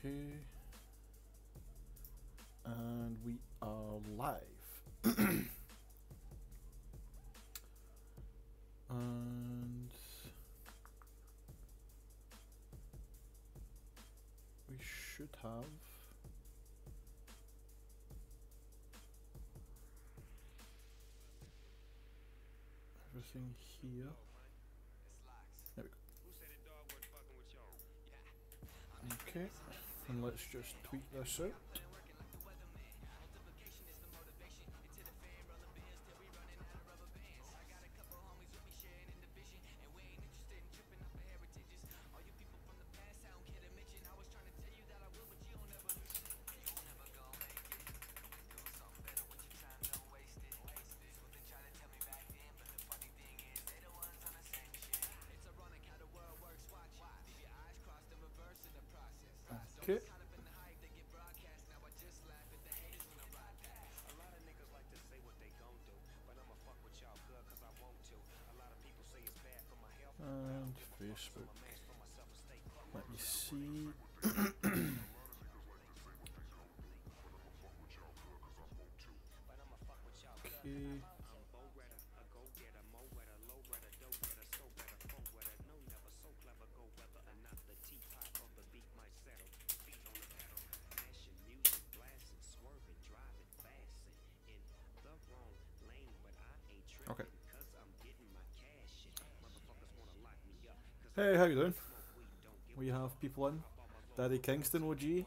Okay. And we are live. And we should have everything here. There we go. Okay, and let's just tweak this out. Okay. And Facebook. Let me see. Okay. Okay. Hey, how you doing? We have people in. Daddy Kingston OG.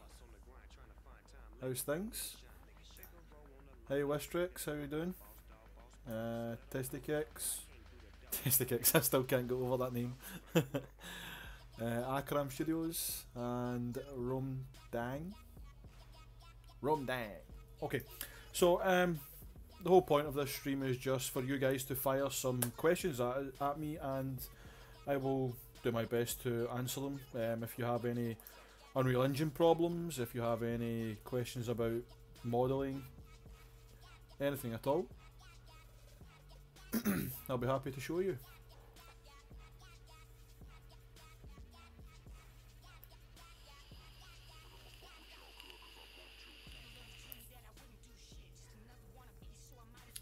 How's things? Hey Westrix, how you doing? Testikix. Testikix, I still can't get over that name. Akram Studios and Romdang. Okay, so the whole point of this stream is just for you guys to fire some questions at me, and I will do my best to answer them. If you have any Unreal Engine problems, if you have any questions about modelling, anything at all, I'll be happy to show you.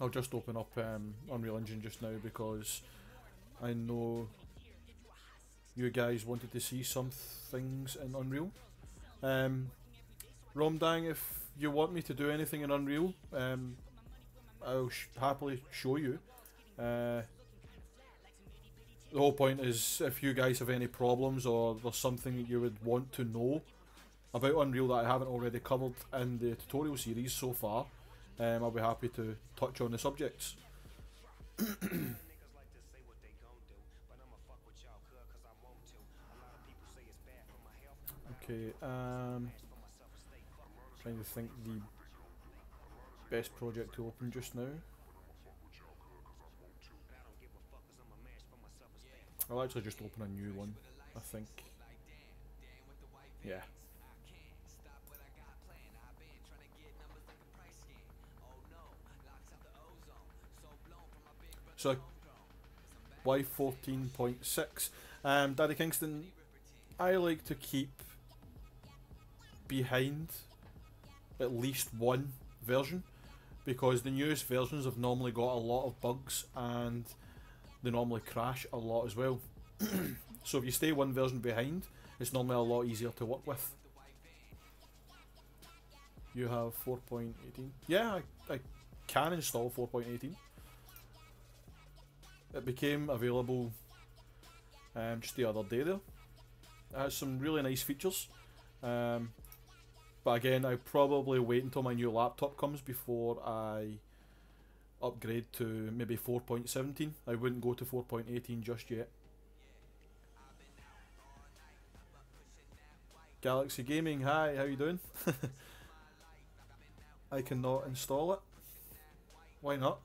I'll just open up Unreal Engine just now because I know you guys wanted to see some things in Unreal. Romdang, if you want me to do anything in Unreal, I'll happily show you. The whole point is if you guys have any problems or there's something that you would want to know about Unreal that I haven't already covered in the tutorial series so far, I'll be happy to touch on the subjects. Okay, trying to think the best project to open just now. I'll actually just open a new one, I think. Yeah. So, why 14.6? Daddy Kingston, I like to keep behind at least one version because the newest versions have normally got a lot of bugs and they normally crash a lot as well. So if you stay one version behind, it's normally a lot easier to work with. You have 4.18. Yeah, I can install 4.18. It became available just the other day there. It has some really nice features. But again, I'll probably wait until my new laptop comes before I upgrade to maybe 4.17. I wouldn't go to 4.18 just yet. Galaxy Gaming, hi, how you doing? I cannot install it. Why not?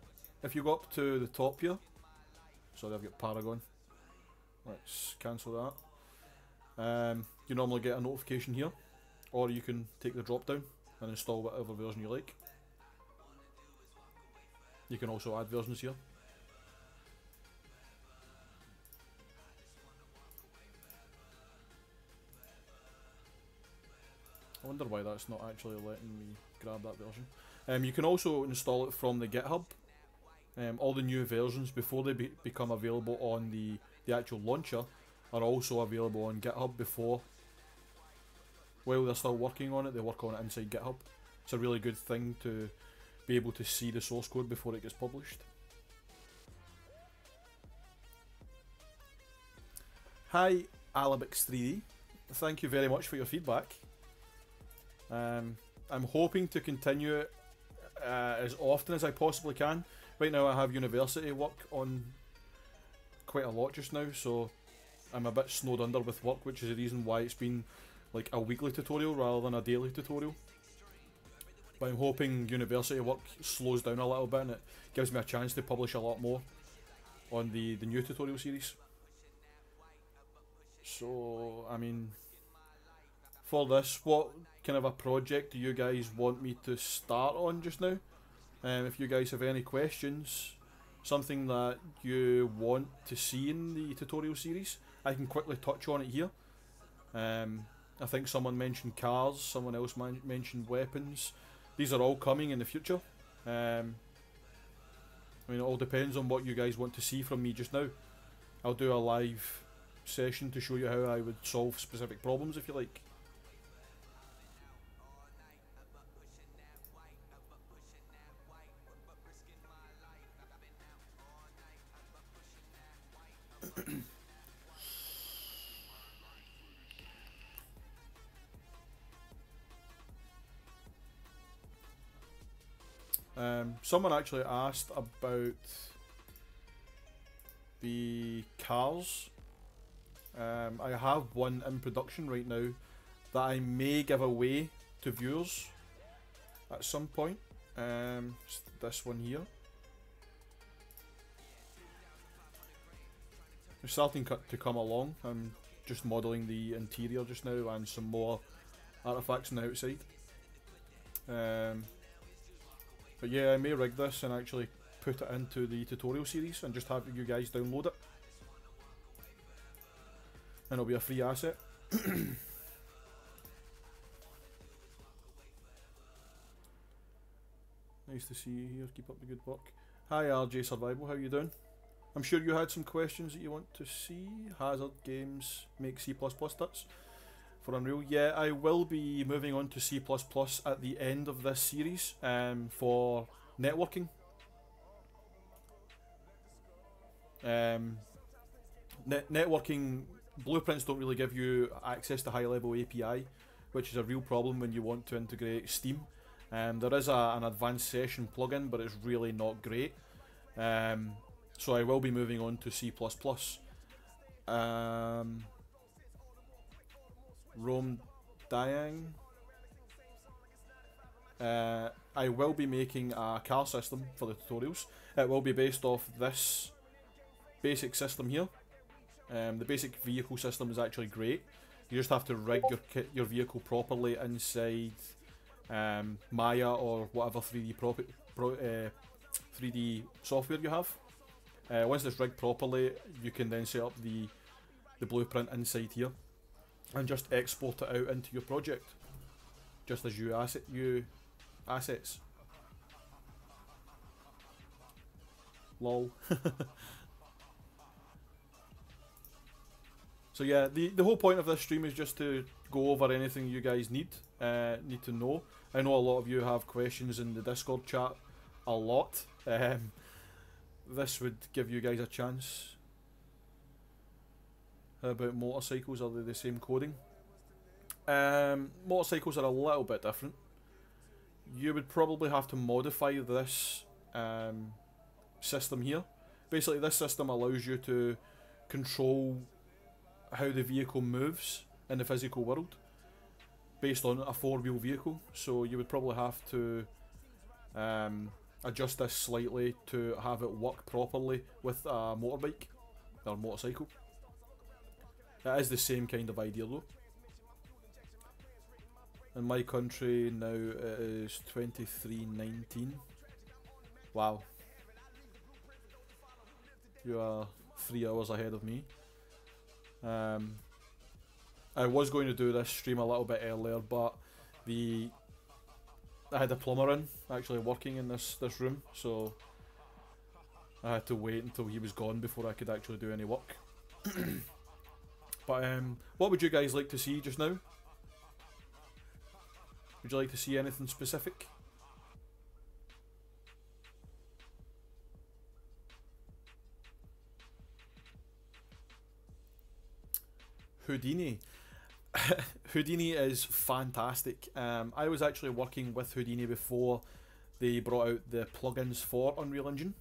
If you go up to the top here, sorry, I've got Paragon. Let's cancel that. You normally get a notification here, or you can take the drop down and install whatever version you like. You can also add versions here. I wonder why that's not actually letting me grab that version. You can also install it from the GitHub. All the new versions, before they become available on the actual launcher, are also available on GitHub before. While they're still working on it, they work on it inside GitHub. It's a really good thing to be able to see the source code before it gets published. Hi Alabix3D, thank you very much for your feedback. I'm hoping to continue it as often as I possibly can. Right now I have university work on quite a lot just now, so I'm a bit snowed under with work, which is the reason why it's been like a weekly tutorial rather than a daily tutorial. But I'm hoping university work slows down a little bit and it gives me a chance to publish a lot more on the new tutorial series. So, I mean, for this, what kind of a project do you guys want me to start on just now? If you guys have any questions, something that you want to see in the tutorial series, I can quickly touch on it here. I think someone mentioned cars, someone else mentioned weapons. These are all coming in the future. I mean, it all depends on what you guys want to see from me just now. I'll do a live session to show you how I would solve specific problems if you like. Someone actually asked about the cars. I have one in production right now that I may give away to viewers at some point. It's this one here. It's starting to come along. I'm just modelling the interior just now and some more artifacts on the outside. But yeah, I may rig this and actually put it into the tutorial series and just have you guys download it. And it'll be a free asset. Nice to see you here, keep up the good work. Hi RJ Survival, how you doing? I'm sure you had some questions that you want to see. Hazard Games make C++ tuts for Unreal. Yeah, I will be moving on to C++ at the end of this series for networking. Networking blueprints don't really give you access to high level API, which is a real problem when you want to integrate Steam. There is an advanced session plugin, but it's really not great. So I will be moving on to C++. Rome Diang. I will be making a car system for the tutorials. It will be based off this basic system here. The basic vehicle system is actually great. You just have to rig your vehicle properly inside Maya or whatever 3D software you have. Once it's rigged properly, you can then set up the blueprint inside here and just export it out into your project, just as you assets. Lol. So yeah, the whole point of this stream is just to go over anything you guys need to know. I know a lot of you have questions in the Discord chat a lot. This would give you guys a chance. How about motorcycles? Are they the same coding? Motorcycles are a little bit different. You would probably have to modify this system here. Basically, this system allows you to control how the vehicle moves in the physical world based on a four-wheel vehicle. So you would probably have to adjust this slightly to have it work properly with a motorbike or motorcycle. It is the same kind of idea though. In my country now it is 23:19. Wow. You are 3 hours ahead of me. I was going to do this stream a little bit earlier, but I had a plumber in actually working in this room, so I had to wait until he was gone before I could actually do any work. But what would you guys like to see just now? Would you like to see anything specific? Houdini. Houdini is fantastic. I was actually working with Houdini before they brought out the plugins for Unreal Engine.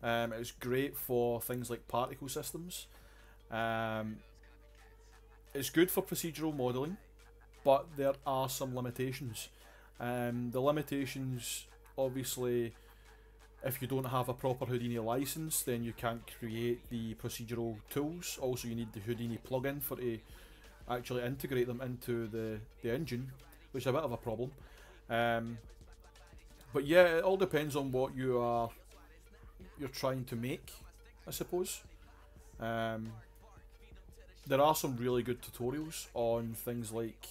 It's great for things like particle systems. It's good for procedural modelling, but there are some limitations. The limitations, obviously, if you don't have a proper Houdini license, then you can't create the procedural tools. Also, you need the Houdini plugin for to actually integrate them into the engine, which is a bit of a problem. But yeah, it all depends on what you're trying to make, I suppose. There are some really good tutorials on things like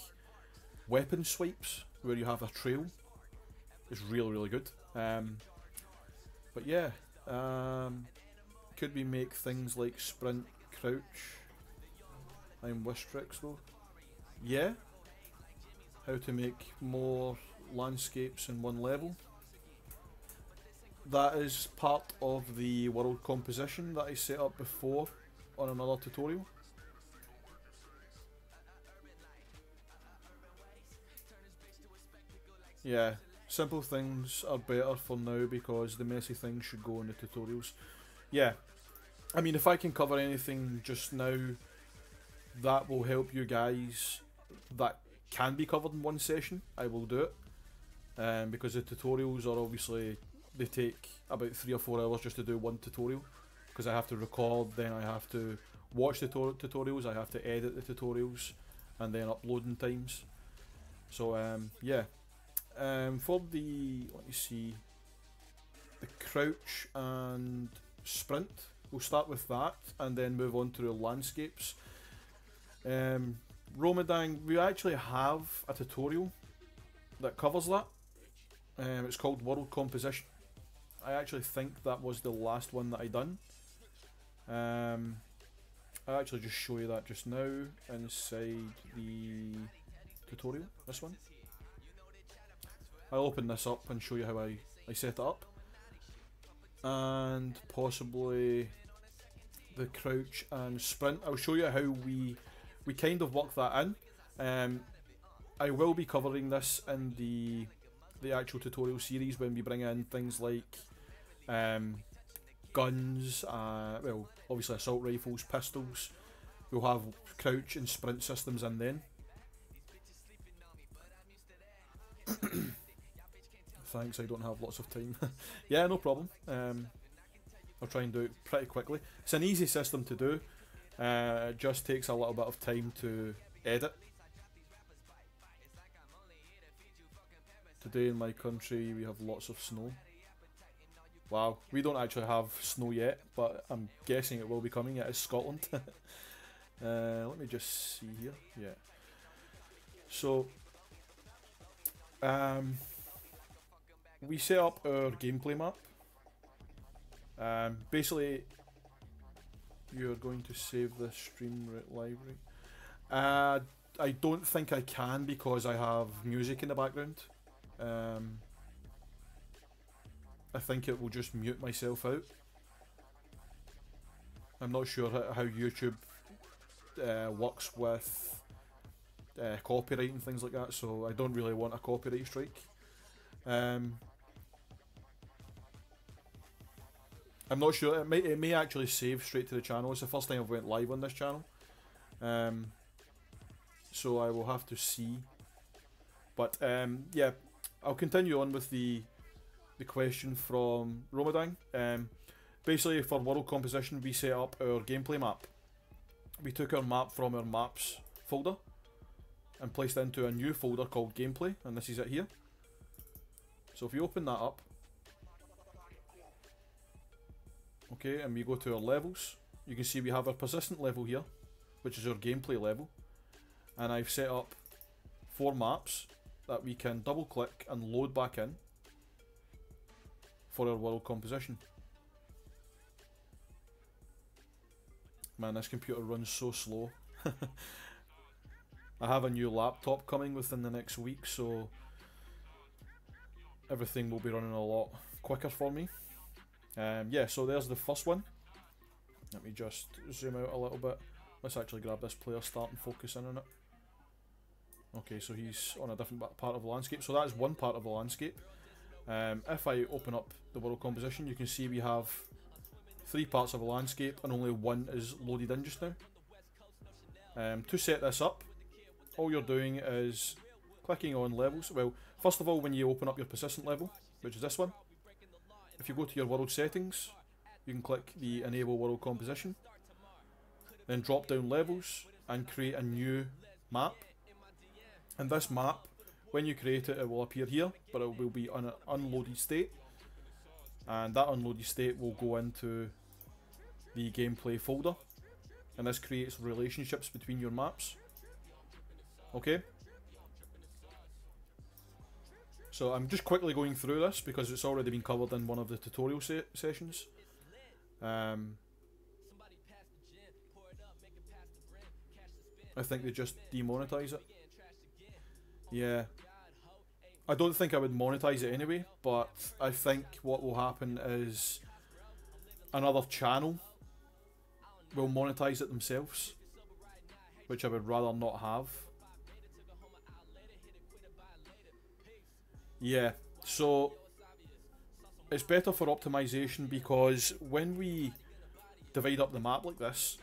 weapon swipes, where you have a trail. It's really good. But yeah, could we make things like sprint, crouch? I'm Wistrix though. Yeah. How to make more landscapes in one level. That is part of the world composition that I set up before on another tutorial. Yeah, simple things are better for now because the messy things should go in the tutorials. Yeah, I mean, if I can cover anything just now that will help you guys that can be covered in one session, I will do it. Because the tutorials are obviously, they take about 3 or 4 hours just to do one tutorial. Because I have to record, then I have to watch the tutorials, I have to edit the tutorials, and then uploading times. So yeah. For the, let me see, the crouch and sprint, we'll start with that and then move on to the landscapes. Romadang, we actually have a tutorial that covers that. It's called World Composition. I actually think that was the last one that I done. I'll actually just show you that just now inside the tutorial, this one. I'll open this up and show you how I set it up. And possibly the crouch and sprint. I'll show you how we kind of work that in. I will be covering this in the actual tutorial series when we bring in things like guns, well, obviously assault rifles, pistols. We'll have crouch and sprint systems in then. Thanks, I don't have lots of time. Yeah, no problem. I'll try and do it pretty quickly. It's an easy system to do. It just takes a little bit of time to edit. Today in my country we have lots of snow. Wow, we don't actually have snow yet, but I'm guessing it will be coming. It is Scotland. Let me just see here. Yeah. So, we set up our gameplay map. Basically, you're going to save the stream library. I don't think I can because I have music in the background. I think it will just mute myself out. I'm not sure how YouTube works with copyright and things like that, so I don't really want a copyright strike. I'm not sure, it may actually save straight to the channel. It's the first time I've went live on this channel. So I will have to see. But yeah, I'll continue on with the question from Romadang. Basically for world composition we set up our gameplay map. We took our map from our maps folder and placed it into a new folder called gameplay, and this is it here. So if you open that up, okay, and we go to our levels, you can see we have our persistent level here, which is our gameplay level, and I've set up 4 maps. that we can double click and load back in for our world composition. Man, this computer runs so slow. I have a new laptop coming within the next week, so everything will be running a lot quicker for me. Yeah, so there's the first one. Let me just zoom out a little bit. Let's actually grab this player start and focus in on it. Okay, so he's on a different part of the landscape. So that is one part of the landscape. If I open up the world composition, you can see we have 3 parts of the landscape and only 1 is loaded in just now. To set this up, all you're doing is clicking on levels. Well, first of all, when you open up your persistent level, which is this one, if you go to your world settings, you can click the enable world composition, then drop down levels and create a new map. And this map, when you create it, it will appear here, but it will be on an unloaded state, and that unloaded state will go into the gameplay folder, and this creates relationships between your maps. Okay, so I'm just quickly going through this because it's already been covered in one of the tutorial sessions. I think they just demonetize it. Yeah, I don't think I would monetize it anyway, but I think what will happen is another channel will monetize it themselves, which I would rather not have. Yeah, so it's better for optimization because when we divide up the map like this,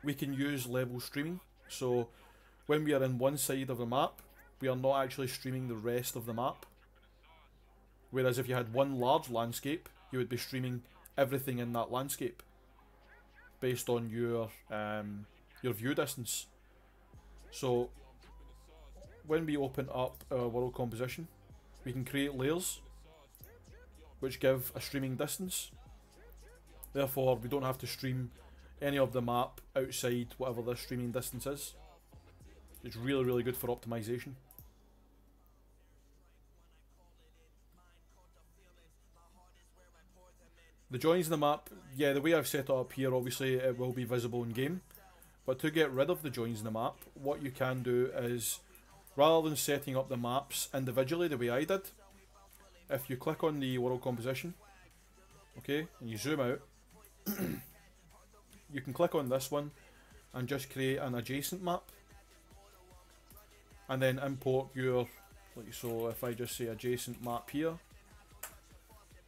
we can use level streaming. So when we are in one side of the map, we are not actually streaming the rest of the map. Whereas if you had one large landscape, you would be streaming everything in that landscape based on your view distance. So when we open up our world composition, we can create layers which give a streaming distance. Therefore, we don't have to stream any of the map outside whatever the streaming distance is. It's really, really good for optimization. The joins in the map, yeah, the way I've set it up here, obviously it will be visible in game. But to get rid of the joins in the map, what you can do is, rather than setting up the maps individually the way I did, if you click on the world composition, okay, and you zoom out, you can click on this one and just create an adjacent map. And then import your, like so if I just say adjacent map here,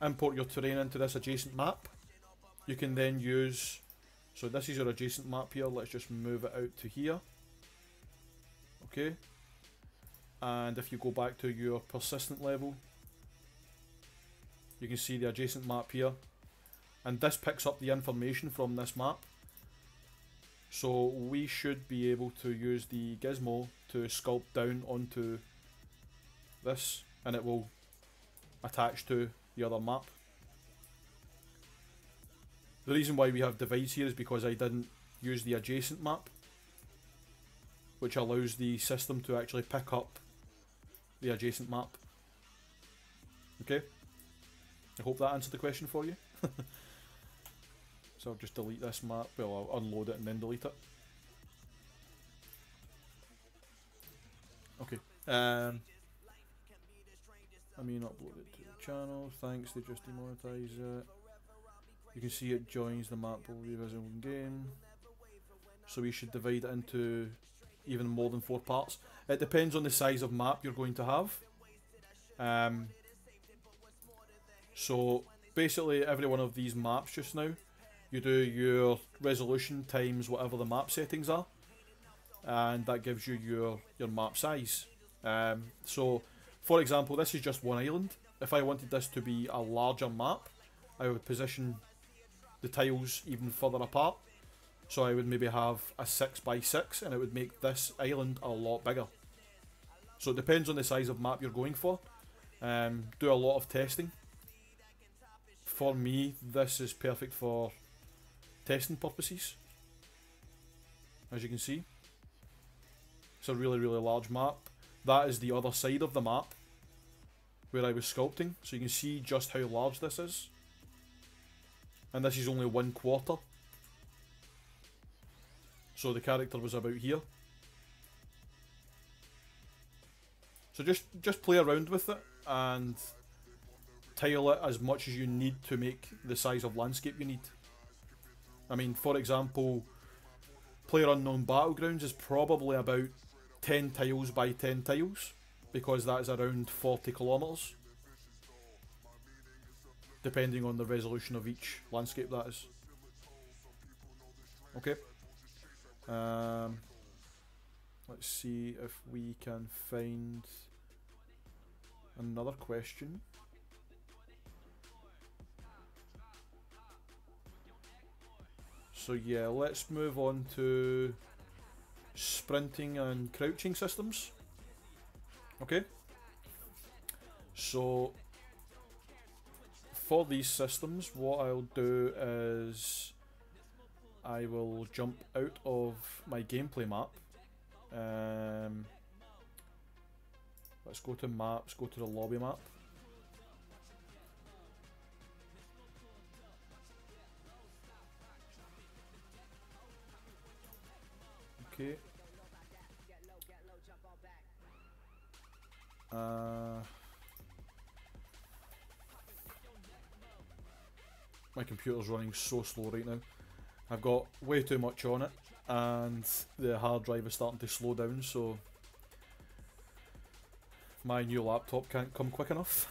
import your terrain into this adjacent map. You can then use, so this is your adjacent map here, let's just move it out to here. Okay. And if you go back to your persistent level, you can see the adjacent map here. And this picks up the information from this map. So we should be able to use the gizmo to sculpt down onto this, and it will attach to the other map. The reason why we have divides here is because I didn't use the adjacent map, which allows the system to actually pick up the adjacent map. Okay, I hope that answered the question for you. So I'll just delete this map, well I'll unload it and then delete it. Okay, I mean upload it to the channel, thanks, they just demonetize it. You can see it joins the map will be visible in game. So we should divide it into even more than 4 parts. It depends on the size of map you're going to have. So basically every one of these maps just now, you do your resolution times whatever the map settings are, and that gives you your map size. So for example, this is just one island. If I wanted this to be a larger map, I would position the tiles even further apart. So I would maybe have a 6x6 and it would make this island a lot bigger. So it depends on the size of map you're going for. Do a lot of testing. For me, this is perfect for testing purposes. As you can see, it's a really, really large map. that is the other side of the map where I was sculpting, so you can see just how large this is. And this is only 1/4. So the character was about here. So just play around with it and tile it as much as you need to make the size of landscape you need. I mean, for example, PlayerUnknown Battlegrounds is probably about 10 tiles by 10 tiles, because that is around 40 kilometers, depending on the resolution of each landscape, that is. Okay. Let's see if we can find another question. So yeah, let's move on to sprinting and crouching systems. Okay. So for these systems, what I'll do is I will jump out of my gameplay map. Let's go to maps, go to the lobby map. Okay. My computer's running so slow right now. I've got way too much on it, and the hard drive is starting to slow down, so my new laptop can't come quick enough.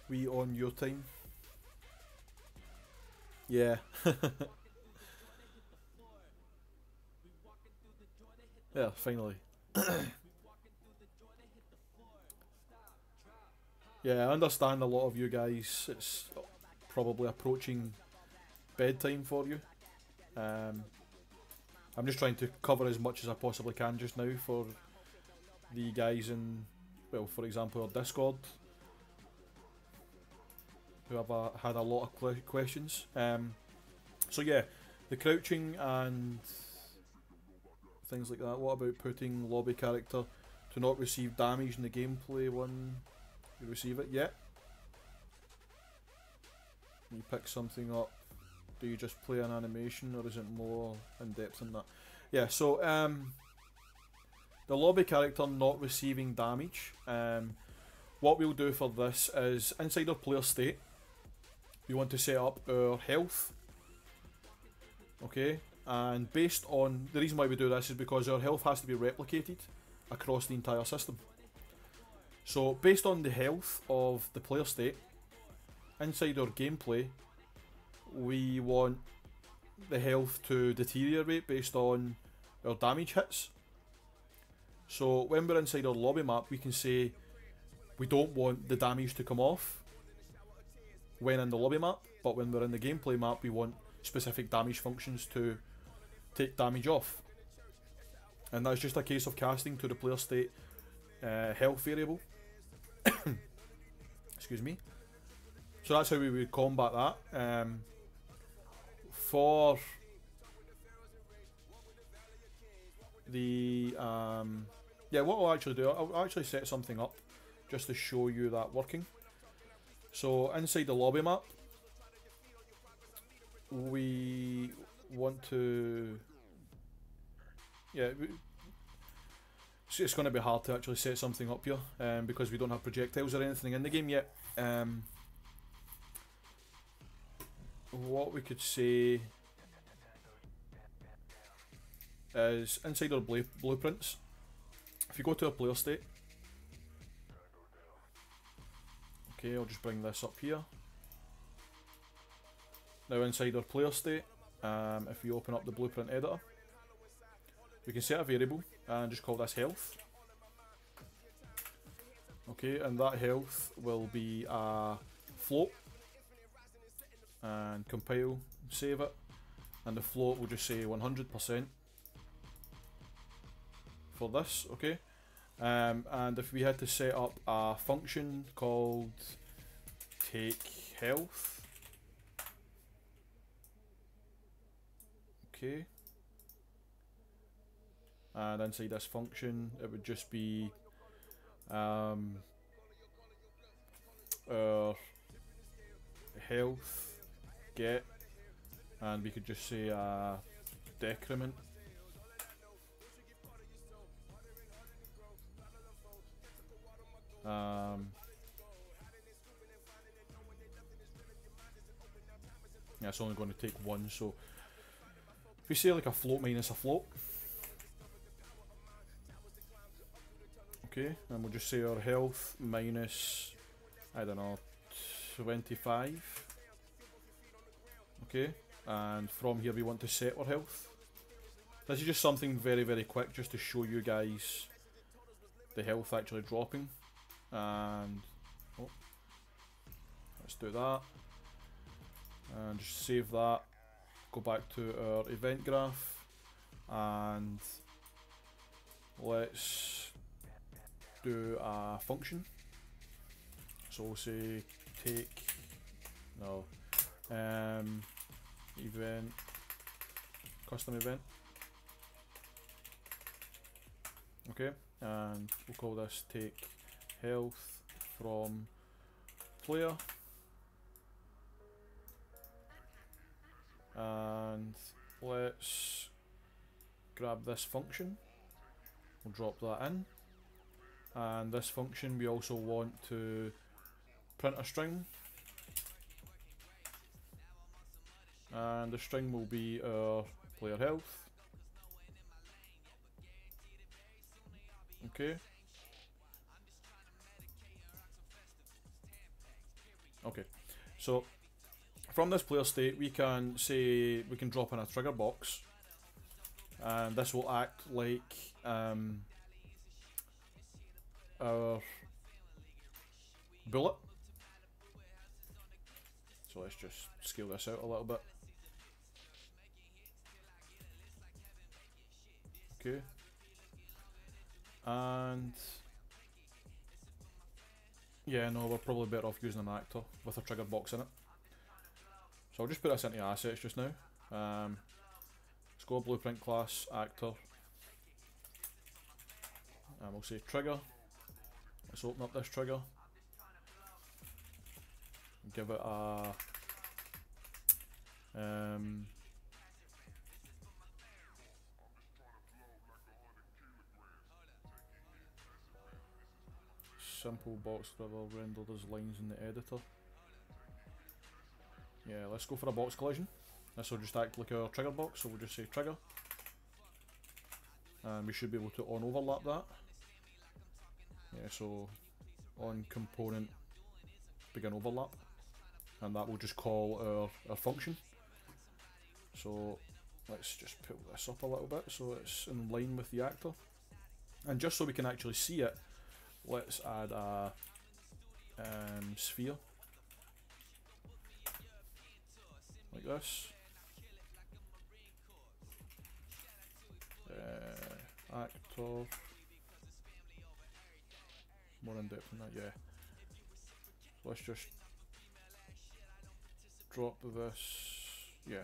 We on your time? Yeah. Yeah, finally. Yeah, I understand a lot of you guys, it's probably approaching bedtime for you. I'm just trying to cover as much as I possibly can just now for the guys in, well, for example, our Discord, who have had a lot of questions. So yeah, the crouching and things like that. What about putting lobby character to not receive damage in the gameplay when you receive it? Yeah. You pick something up, do you just play an animation, or is it more in depth than that? Yeah, so the lobby character not receiving damage, what we'll do for this is inside our player state, we want to set up our health. Okay, and based on, the reason why we do this is because our health has to be replicated across the entire system. So based on the health of the player state, inside our gameplay, we want the health to deteriorate based on our damage hits. So when we're inside our lobby map, we can say we don't want the damage to come off when in the lobby map, but when we're in the gameplay map, we want specific damage functions to take damage off. And that's just a case of casting to the player state health variable. Excuse me. So that's how we would combat that. For the yeah, what I'll actually do, I'll actually set something up just to show you that working. So inside the lobby map, we want to, yeah, it's going to be hard to actually set something up here because we don't have projectiles or anything in the game yet. What we could say is inside our blueprints, if you go to a player state, okay, I'll just bring this up here. Now inside our player state, if we open up the blueprint editor, we can set a variable and just call this health. Okay, and that health will be a float, and compile, save it, and the float will just say 100% for this. Okay, and if we had to set up a function called take health, okay, and inside this function it would just be our health get, and we could just say decrement. Yeah, it's only going to take one, so if we say like a float minus a float, okay, and we'll just say our health minus, I don't know, 25. Okay, and from here we want to set our health. This is just something very, very quick just to show you guys the health actually dropping. And oh, let's do that and just save that, go back to our event graph, and let's do a function. So we'll say take, no, event, custom event. Okay, and we'll call this take health from player, and let's grab this function, we'll drop that in, and this function we also want to print a string, and the string will be our player health. Okay. Okay, so from this player state we can say we can drop in a trigger box, and this will act like our bullet. So let's just scale this out a little bit. Okay, and yeah, no, we're probably better off using an actor with a trigger box in it. So I'll just put this into assets just now. Let's go blueprint class actor, and we'll say trigger. Let's open up this trigger, give it a simple box scribble rendered as lines in the editor. Yeah, let's go for a box collision. This will just act like our trigger box, so we'll just say trigger, and we should be able to on overlap that. Yeah, so on component begin overlap, and that will just call our function. So let's just pull this up a little bit so it's in line with the actor, and just so we can actually see it, let's add a sphere like this. Actor, more in depth than that, yeah. Let's just drop this, yeah.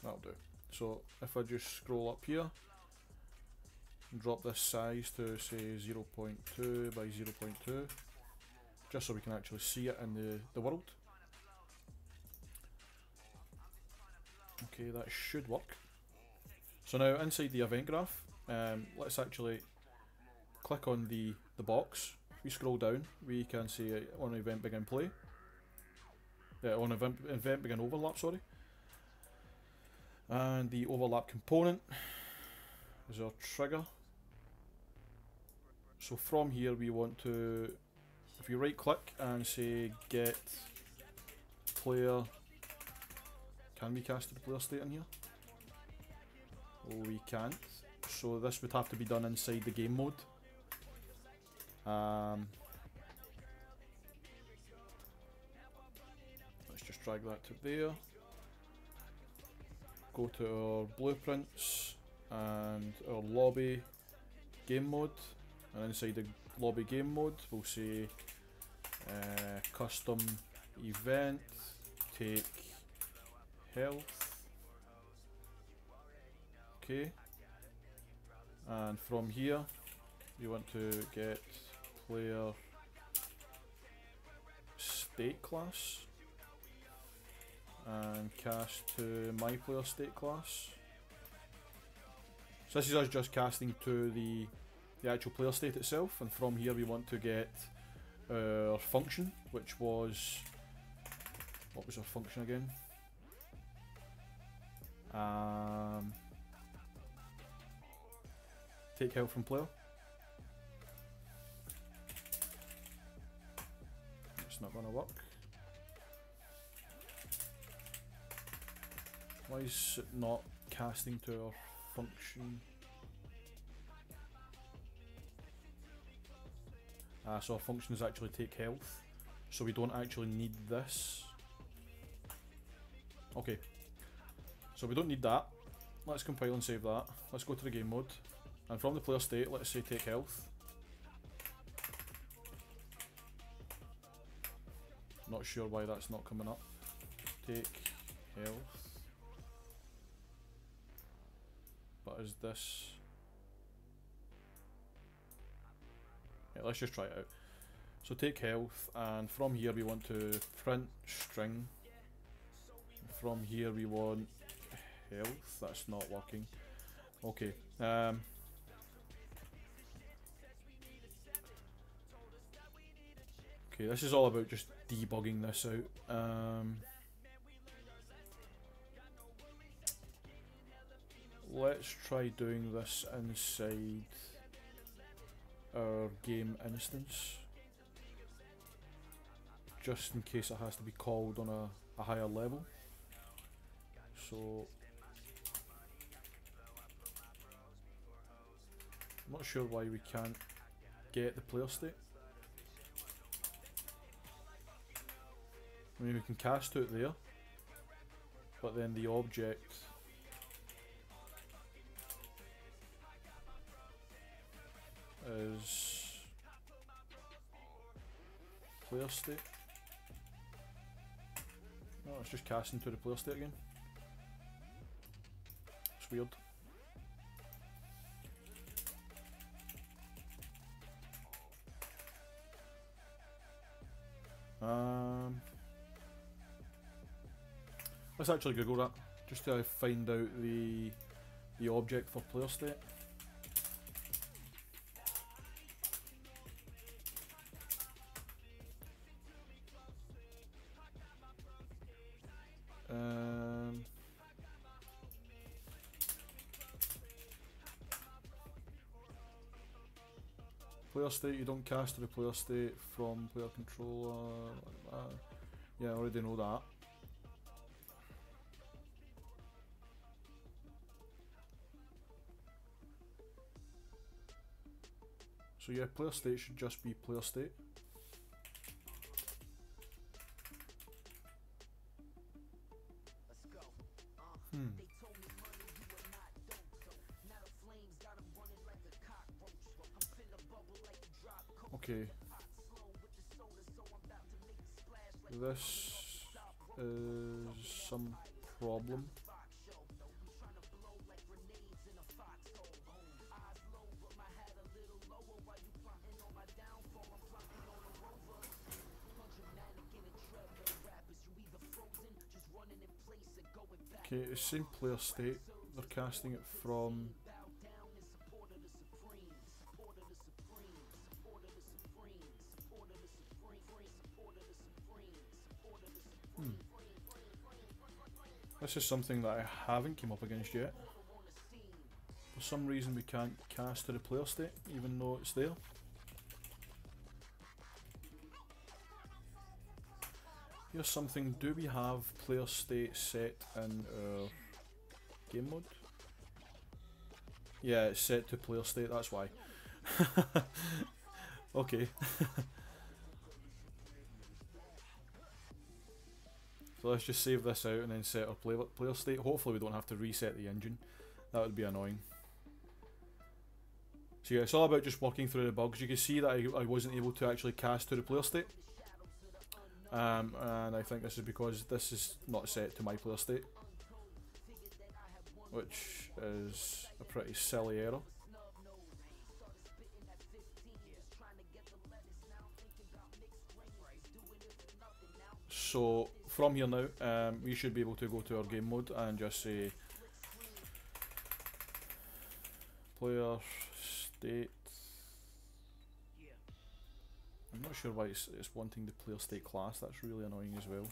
That'll do. So if I just scroll up here and drop this size to say 0.2 by 0.2, just so we can actually see it in the world. Okay, that should work. So now inside the event graph, let's actually click on the box. If we scroll down, we can see on event begin play. Yeah, on event begin overlap, sorry. And the overlap component is our trigger. So from here we want to if you right click and say get player, can we cast to the player state in here? We can't. So this would have to be done inside the game mode. Let's just drag that to there. Go to our blueprints and our lobby game mode, and inside the lobby game mode we'll say custom event take health. Okay, and from here you want to get player state class and cast to my player state class. So this is us just casting to the actual player state itself, and from here we want to get our function, which was, what was our function again? Take health from player. It's not gonna work. Why is it not casting to our function? So our function is actually take health, so we don't actually need this. Okay, so we don't need that. Let's compile and save that. Let's go to the game mode, and from the player state, let's say take health. Not sure why that's not coming up. Take health. But is this... Yeah, let's just try it out. So take health, and from here we want to print string. From here we want health. That's not working. Okay. Okay, this is all about just debugging this out. Let's try doing this inside our game instance, just in case it has to be called on a higher level. So I'm not sure why we can't get the player state. I mean, we can cast to it there, but then the object is player state. No, it's just casting to the player state again. It's weird. Let's actually Google that just to find out the object for player state. Player state, you don't cast to the player state from player controller. Yeah, I already know that. So yeah, player state should just be player state. Okay. This is some problem. Okay, it's same player state. They're casting it from. This is something that I haven't came up against yet. For some reason we can't cast to the player state, even though it's there. Here's something. Do we have player state set in our game mode? Yeah, it's set to player state, that's why. Okay. So let's just save this out and then set our player state. Hopefully we don't have to reset the engine. That would be annoying. So yeah, it's all about just working through the bugs. You can see that I wasn't able to actually cast to the player state. And I think this is because this is not set to my player state, which is a pretty silly error. So from here now, we should be able to go to our game mode and just say player state. I'm not sure why it's wanting the player state class. That's really annoying as well.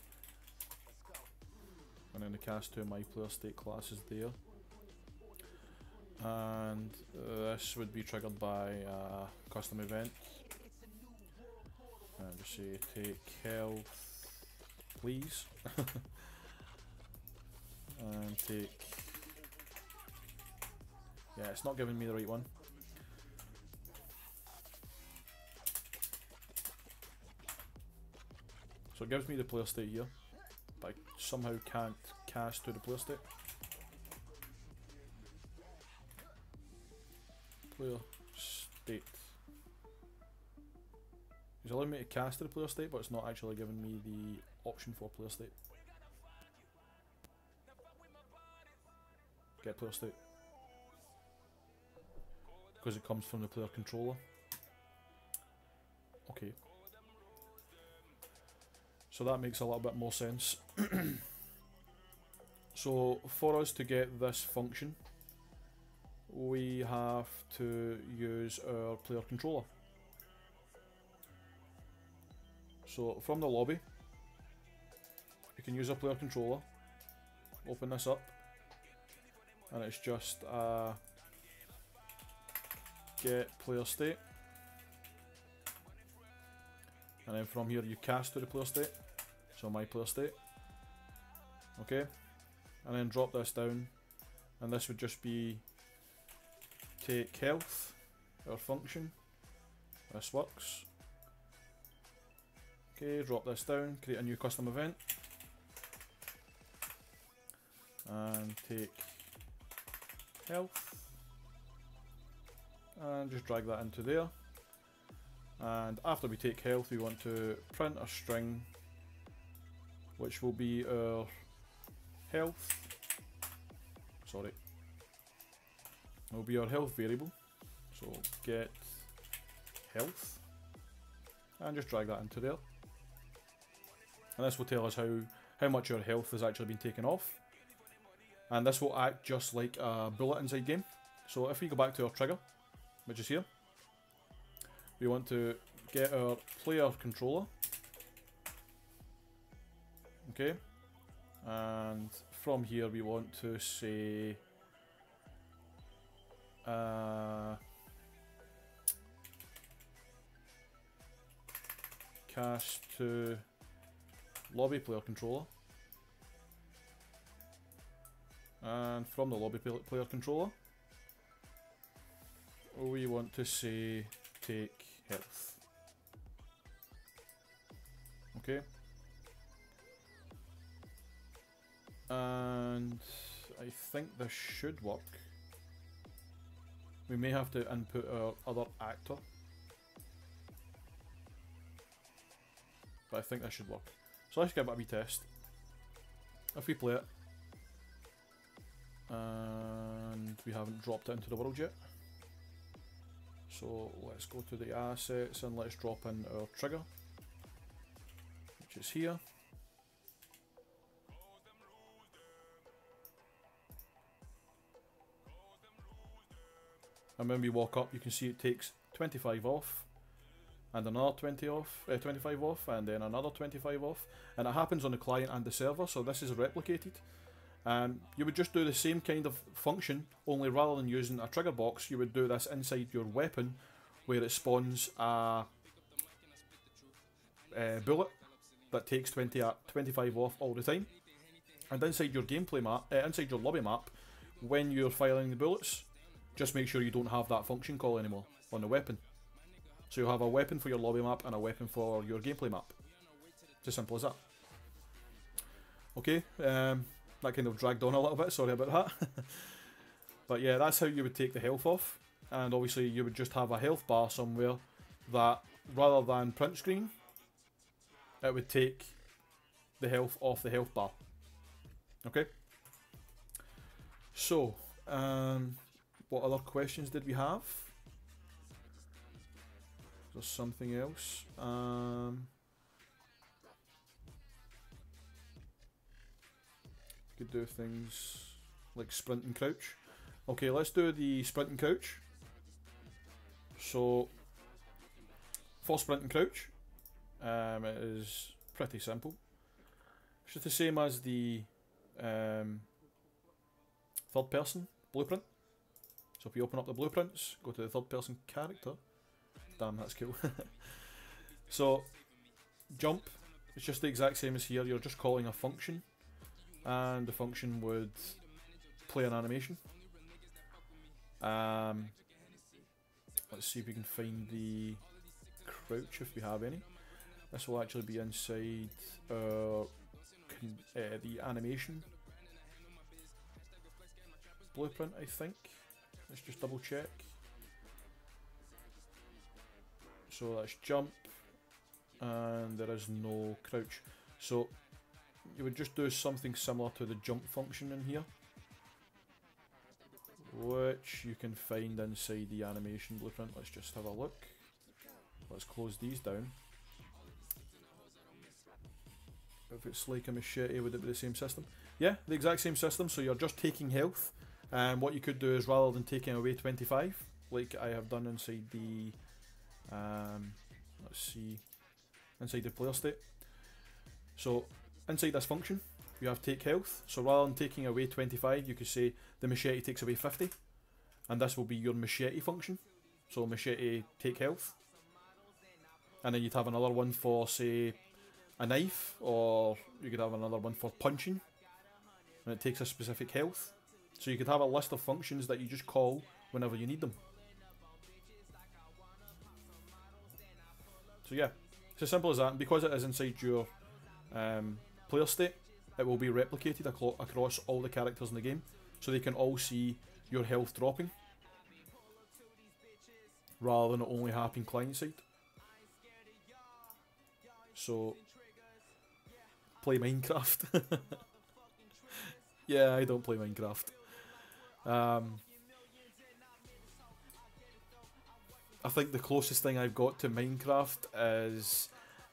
And then the cast to my player state class is there. And this would be triggered by a custom event. And just say take health, please. And take. Yeah, it's not giving me the right one. So it gives me the player state here, but I somehow can't cast to the player state. Player state. It's allowing me to cast to the player state, but it's not actually giving me the option for player state. Get player state. Because it comes from the player controller. Okay. So that makes a little bit more sense. So for us to get this function, we have to use our player controller. So from the lobby, you can use a player controller, open this up, and it's just get player state, and then from here you cast to the player state, so my player state, okay, and then drop this down, and this would just be take health, our function. This works. Okay, drop this down, create a new custom event, and take health, and just drag that into there. And after we take health, we want to print a string which will be our health, sorry, it will be our health variable, so get health, and just drag that into there. And this will tell us how much our health has actually been taken off. And this will act just like a bullet inside game. So if we go back to our trigger, which is here, we want to get our player controller. Okay. And from here we want to say cast to lobby player controller, and from the lobby player controller we want to say take health. Okay, and I think this should work. We may have to input our other actor, but I think this should work. So let's give it a wee test. If we play it, and we haven't dropped it into the world yet, so let's go to the assets and let's drop in our trigger, which is here. And when we walk up, you can see it takes 25 off, and another 25 off, and then another 25 off, and it happens on the client and the server, so this is replicated. You would just do the same kind of function, only rather than using a trigger box, you would do this inside your weapon, where it spawns a bullet, that takes 25 off all the time. And inside your gameplay map, inside your lobby map, when you're firing the bullets, just make sure you don't have that function call anymore on the weapon. So you'll have a weapon for your lobby map and a weapon for your gameplay map. It's as simple as that. Okay, that kind of dragged on a little bit, sorry about that. But yeah, that's how you would take the health off. And obviously you would just have a health bar somewhere that, rather than print screen, it would take the health off the health bar. Okay. So, what other questions did we have? There's something else. Could do things like sprint and crouch. Okay, let's do the sprint and crouch. So, for sprint and crouch, it is pretty simple. It's just the same as the third person blueprint. So if you open up the blueprints, go to the third person character. Damn, that's cool. So, jump, it's just the exact same as here. You're just calling a function, and the function would play an animation. Let's see if we can find the crouch if we have any. This will actually be inside the animation blueprint, I think. Let's just double check. So that's jump, and there is no crouch. So you would just do something similar to the jump function in here, which you can find inside the animation blueprint. Let's just have a look. Let's close these down. If it's like a machete, would it be the same system? Yeah, the exact same system. So you're just taking health. What you could do is, rather than taking away 25, like I have done inside the, let's see, inside the player state. So inside this function, you have take health. So rather than taking away 25, you could say the machete takes away 50, and this will be your machete function. So machete take health, and then you'd have another one for, say, a knife, or you could have another one for punching, and it takes a specific health. So you could have a list of functions that you just call whenever you need them. So yeah, it's as simple as that. And because it is inside your player state, it will be replicated across all the characters in the game, so they can all see your health dropping, rather than it only happening client side. So, play Minecraft. Yeah, I don't play Minecraft. I think the closest thing I've got to Minecraft is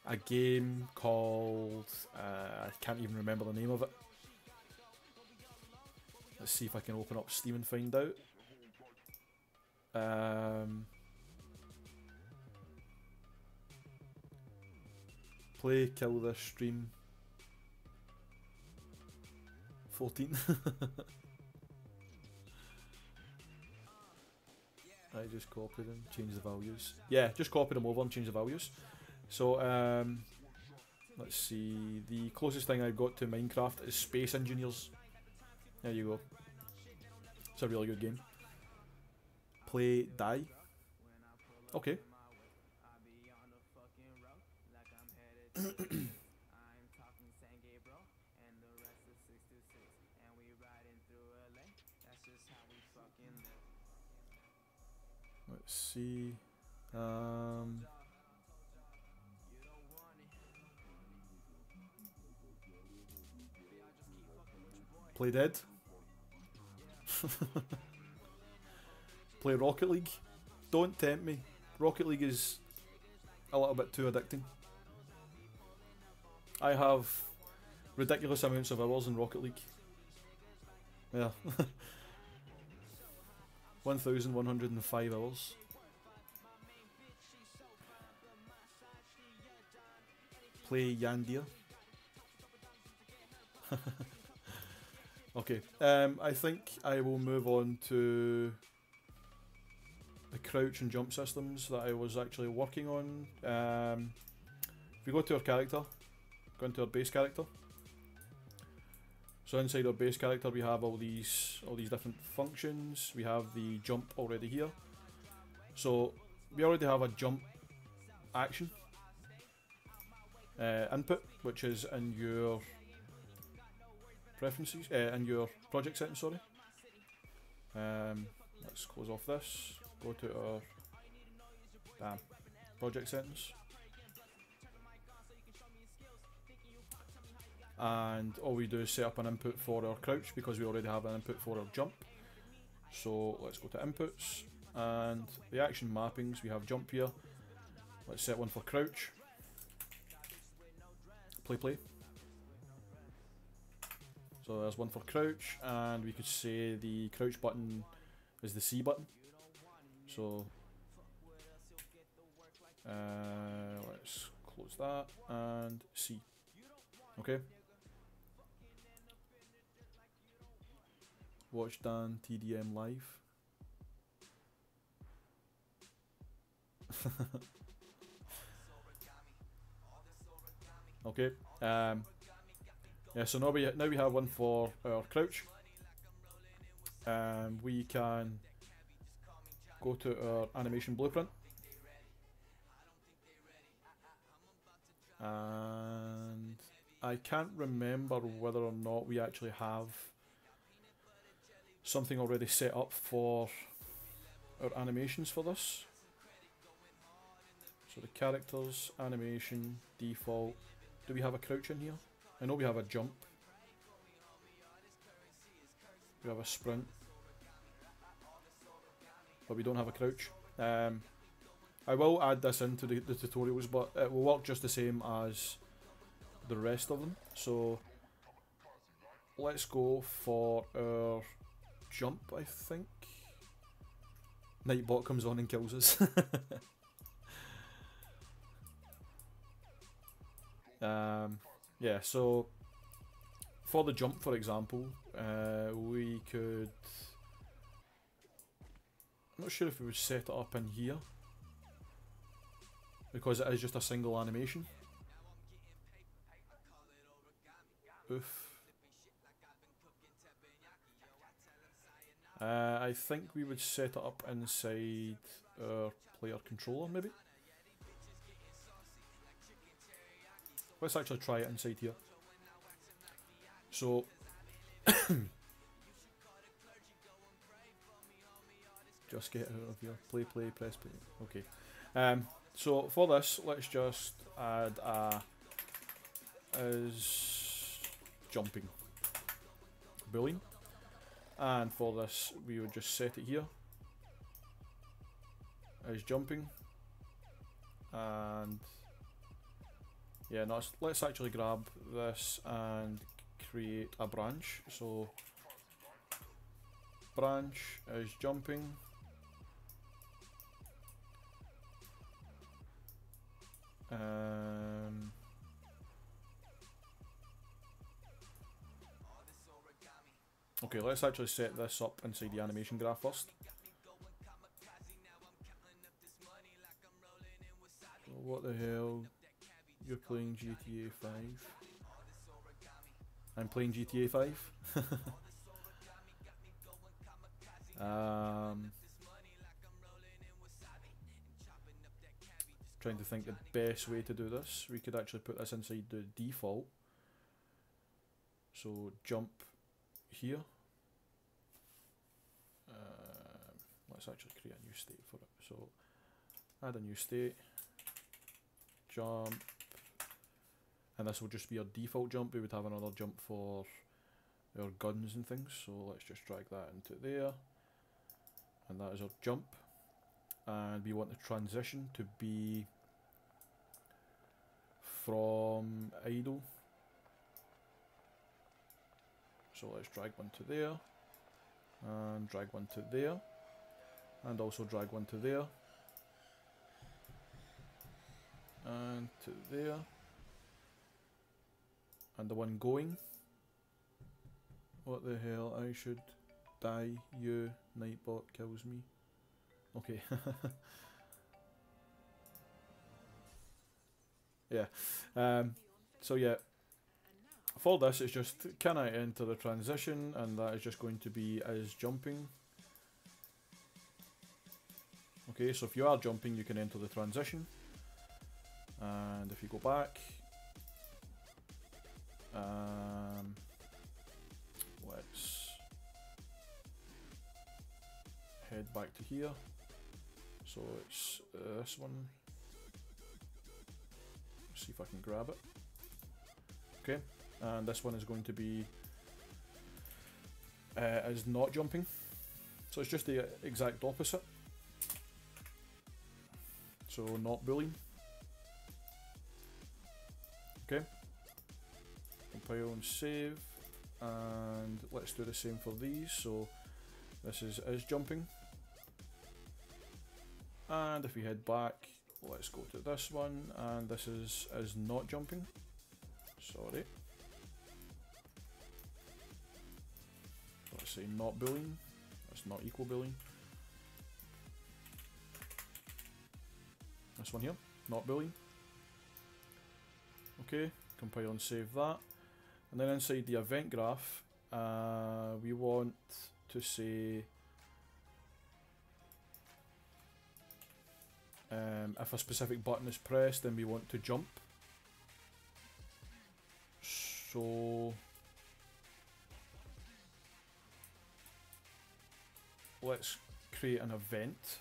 a game called, I can't even remember the name of it. Let's see if I can open up Steam and find out. Play Kill This Stream 14. I just copy them, change the values. Yeah, just copy them over and change the values. So, let's see. The closest thing I've got to Minecraft is Space Engineers. There you go. It's a really good game. Play Die. Okay. Let's see. Play Dead. Play Rocket League. Don't tempt me. Rocket League is a little bit too addicting. I have ridiculous amounts of hours in Rocket League. Yeah. 1,105 hours. Play Yandir. Okay, I think I will move on to the crouch and jump systems that I was actually working on. If we go to our character, go into our base character. So inside our base character we have all these different functions. We have the jump already here. So we already have a jump action input, which is in your preferences, in your project settings, sorry. Let's close off this, go to our project settings. And all we do is set up an input for our crouch because we already have an input for our jump. So let's go to inputs and the action mappings. We have jump here. Let's set one for crouch. Play. So there's one for crouch, and we could say the crouch button is the C button. So let's close that and C. Okay. Watch Dan TDM live. Okay. Yeah. So now we have one for our crouch. We can go to our animation blueprint. And I can't remember whether or not we actually have something already set up for our animations for this. So the characters, animation, default. Do we have a crouch in here? I know we have a jump. We have a sprint. But we don't have a crouch. I will add this into the tutorials, but it will work just the same as the rest of them. So let's go for our jump, I think. Nightbot comes on and kills us. Yeah, so for the jump, for example, we could... I'm not sure if we would set it up in here, because it is just a single animation. Oof. I think we would set it up inside our player controller, maybe. Let's actually try it inside here. So just get out of here. Play, press play. Okay. So for this, let's just add a is jumping boolean, and for this we would just set it here as jumping, and yeah, no, let's actually grab this and create a branch. So branch is jumping, okay, let's actually set this up inside the animation graph first. So what the hell? You're playing GTA 5. I'm playing GTA 5. Trying to think the best way to do this. We could actually put this inside the default. So jump here. Let's actually create a new state for it. So add a new state. Jump. And this will just be our default jump. We would have another jump for our guns and things. So let's just drag that into there. And that is our jump. And we want the transition to be from idle. So let's drag one to there. And drag one to there. And also drag one to there. And to there. And the one going. What the hell? I should die. You, Nightbot kills me. Okay. Yeah. So yeah, for this it's just can I enter the transition, and that is just going to be as jumping. Okay, so if you are jumping you can enter the transition, and if you go back, let's head back to here. So it's this one. See if I can grab it. Okay, and this one is going to be as not jumping. So it's just the exact opposite. So not bullying. Okay. Compile and save. And let's do the same for these. So this is jumping. And if we head back, let's go to this one, and this is not jumping. Sorry. Let's say not bullying. That's not equal bullying. This one here, not bullying. Okay, compile and save that. And then inside the event graph, we want to say if a specific button is pressed, then we want to jump. So let's create an event.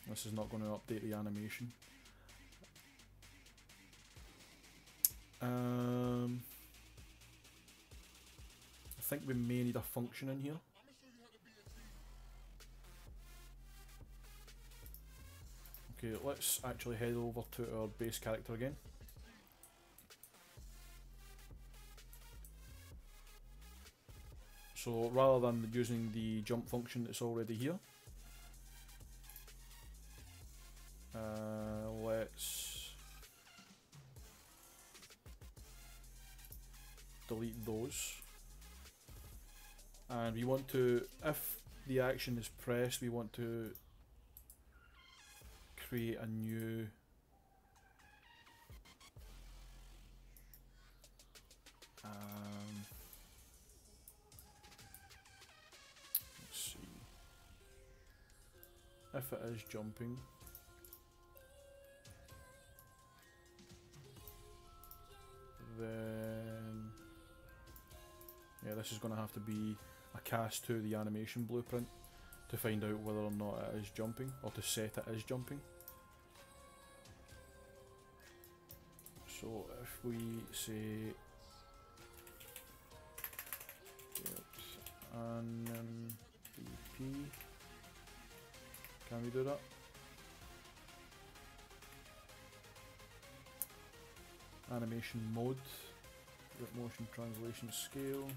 This is not going to update the animation. I think we may need a function in here. Okay, let's actually head over to our base character again. So rather than using the jump function that's already here, let's delete those. And we want to, if the action is pressed, we want to create a new let's see, if it is jumping, then yeah, this is going to have to be a cast to the animation blueprint to find out whether or not it is jumping, or to set it as jumping. So if we say anim BP, can we do that? Animation mode, motion translation scale.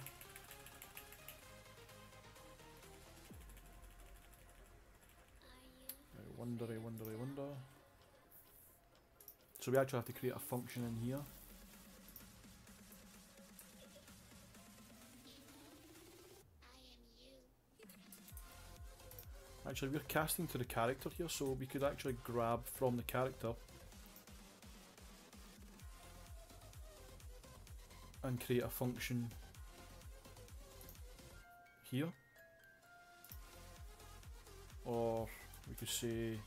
I wonder. So we actually have to create a function in here. Actually, we're casting to the character here, so we could actually grab from the character and create a function here. Or we could say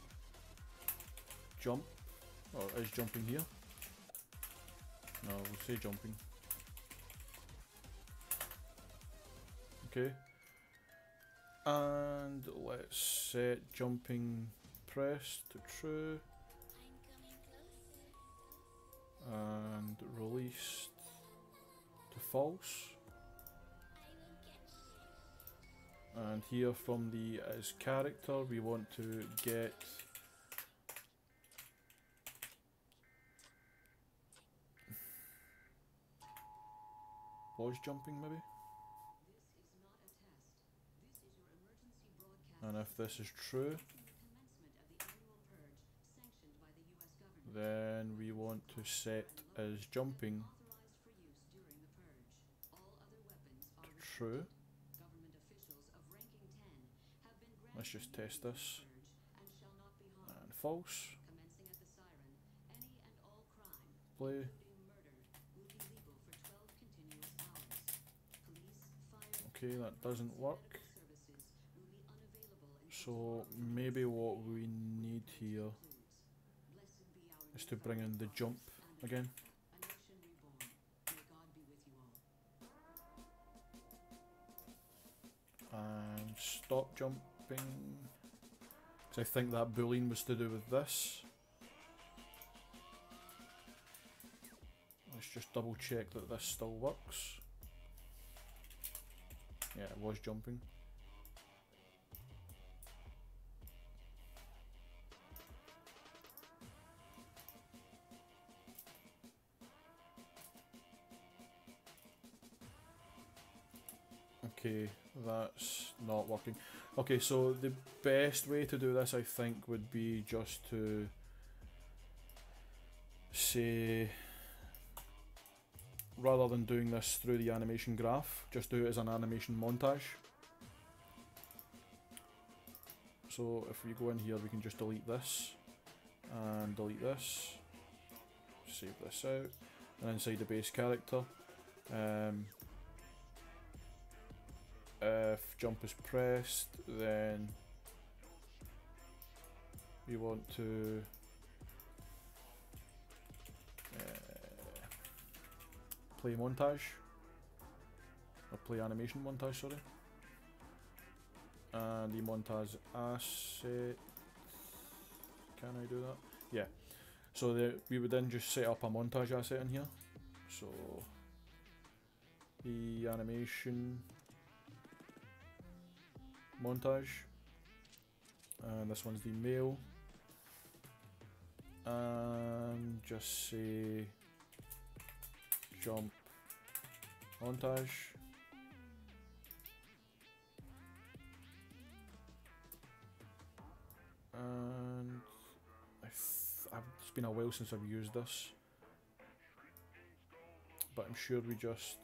jump, or is jumping here? No, we'll say jumping. Okay. And let's set jumping pressed to true. And released to false. And here from the as character we want to get was jumping maybe. And if this is true, then we want to set as jumping to true. Let's just test this. And false. Play. Okay, that doesn't work. So maybe what we need here is to bring in the jump again. And stop jumping. Because I think that boolean was to do with this. Let's just double check that this still works. Yeah, it was jumping. Okay, that's not working. Okay, so the best way to do this, I think, would be just to say, rather than doing this through the animation graph, just do it as an animation montage. So if we go in here, we can just delete this and delete this, save this out, and inside the base character, if jump is pressed, then we want to play montage, or play animation montage, sorry. And the montage asset, can I do that? Yeah. So we would then just set up a montage asset in here. So the animation montage, and this one's the male, and just say jump montage. And it's been a while since I've used this, but I'm sure we just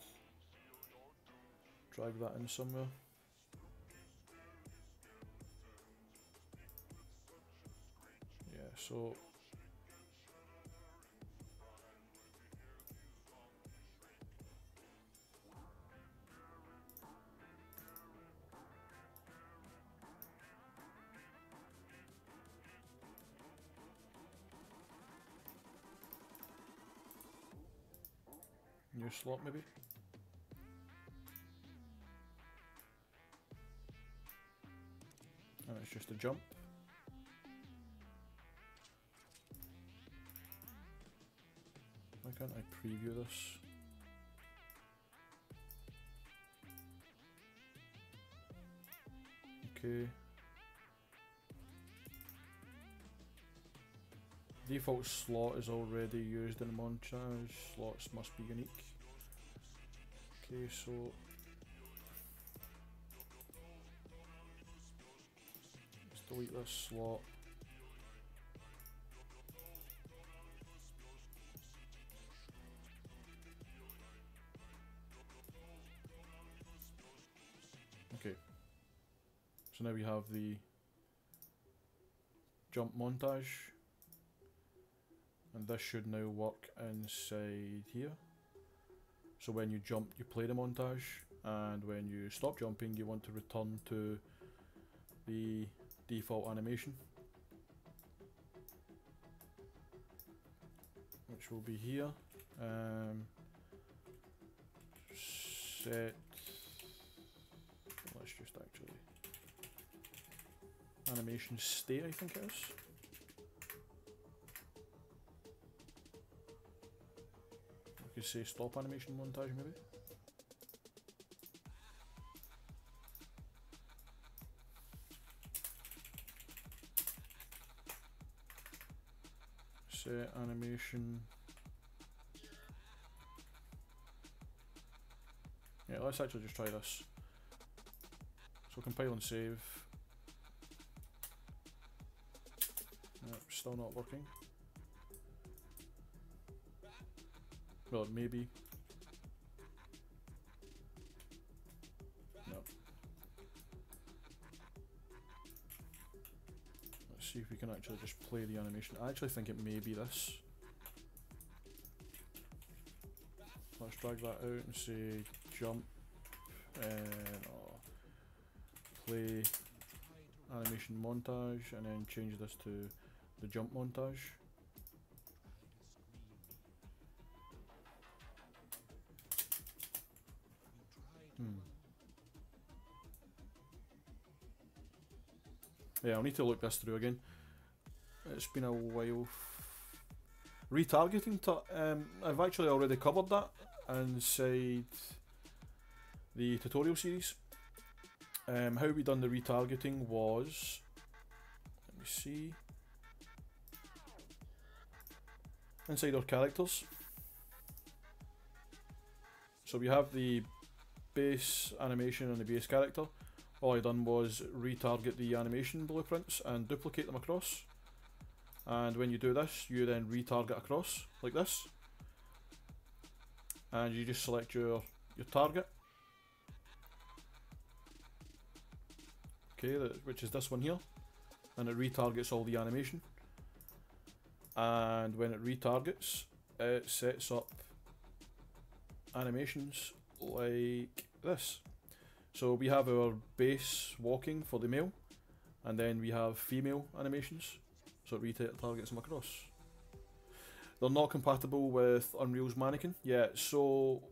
drag that in somewhere. Yeah, so new slot maybe. And it's just a jump. Why can't I preview this? Okay. Default slot is already used in montage. Slots must be unique. Okay, so let's delete this slot. Okay, so now we have the jump montage, and this should now work inside here. So when you jump, you play the montage, and when you stop jumping, you want to return to the default animation, which will be here. Set, let's just actually, animation state, I think it is. We could say stop animation montage maybe. Set animation. Yeah, let's actually just try this. So compile and save. Nope, still not working. Well, maybe. No. Let's see if we can actually just play the animation. I actually think it may be this. Let's drag that out and say jump and play animation montage, and then change this to the jump montage. Yeah, I'll need to look this through again. It's been a while. Retargeting, I've actually already covered that inside the tutorial series. How we done the retargeting was, let me see, inside our characters. So we have the base animation and the base character. All I done was retarget the animation blueprints and duplicate them across. And when you do this, you then retarget across like this. And you just select your target. Okay, which is this one here. And it retargets all the animation. And when it retargets, it sets up animations like this. So we have our base walking for the male, and then we have female animations, so it retargets them across. They're not compatible with Unreal's mannequin yet, so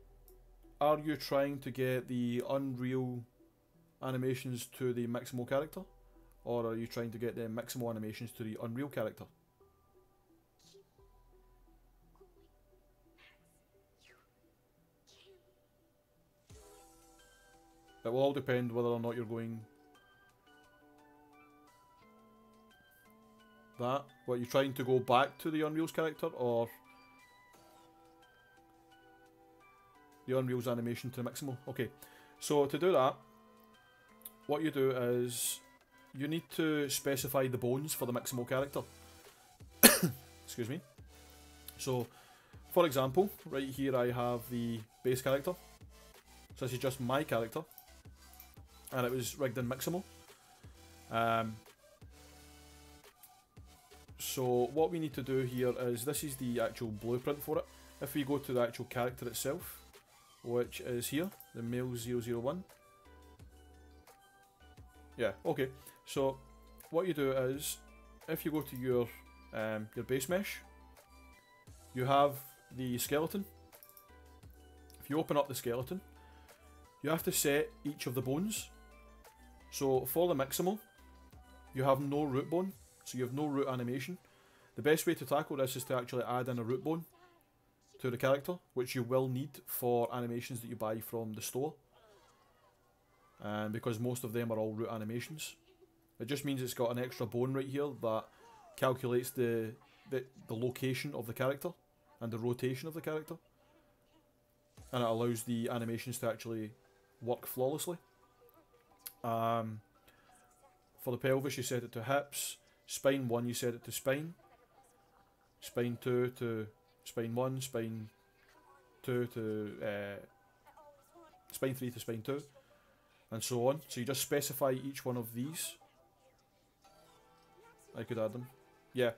are you trying to get the Unreal animations to the Mixamo character, or are you trying to get the Mixamo animations to the Unreal character? It will all depend whether or not you're going that. What, you're trying to go back to the Unreal's character, or the Unreal's animation to the Mixamo? Okay, so to do that, what you do is you need to specify the bones for the Mixamo character. Excuse me. So, for example, right here I have the base character. So this is just my character, and it was rigged in Mixamo. So what we need to do here is, this is the actual blueprint for it. If we go to the actual character itself, which is here, the male 001. Yeah, okay. So what you do is, if you go to your base mesh, you have the skeleton. If you open up the skeleton, you have to set each of the bones. So for the Mixamo, you have no root bone, so you have no root animation. The best way to tackle this is to actually add in a root bone to the character, which you will need for animations that you buy from the store. Because most of them are all root animations. It just means it's got an extra bone right here that calculates the location of the character and the rotation of the character. And it allows the animations to actually work flawlessly. For the pelvis, you set it to hips. Spine 1, you set it to spine. Spine 2 to spine 1. Spine 2 to spine 3 to spine 2, and so on. So you just specify each one of these. I could add them. Yeah.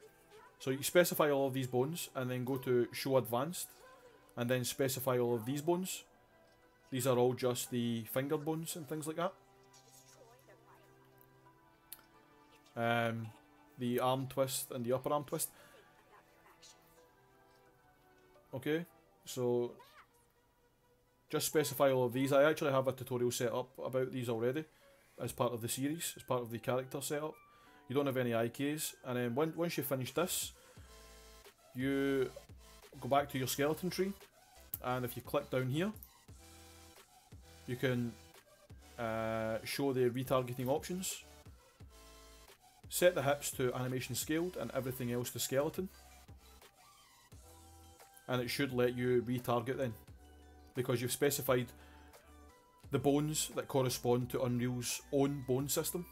So you specify all of these bones, and then go to show advanced, and then specify all of these bones. These are all just the finger bones and things like that. The arm twist and the upper arm twist. Okay, so just specify all of these. I actually have a tutorial set up about these already as part of the series, as part of the character setup. You don't have any IKs, and then once you finish this, you go back to your skeleton tree, and if you click down here, you can show the retargeting options. Set the hips to animation scaled and everything else to skeleton. And it should let you retarget then, because you've specified the bones that correspond to Unreal's own bone system.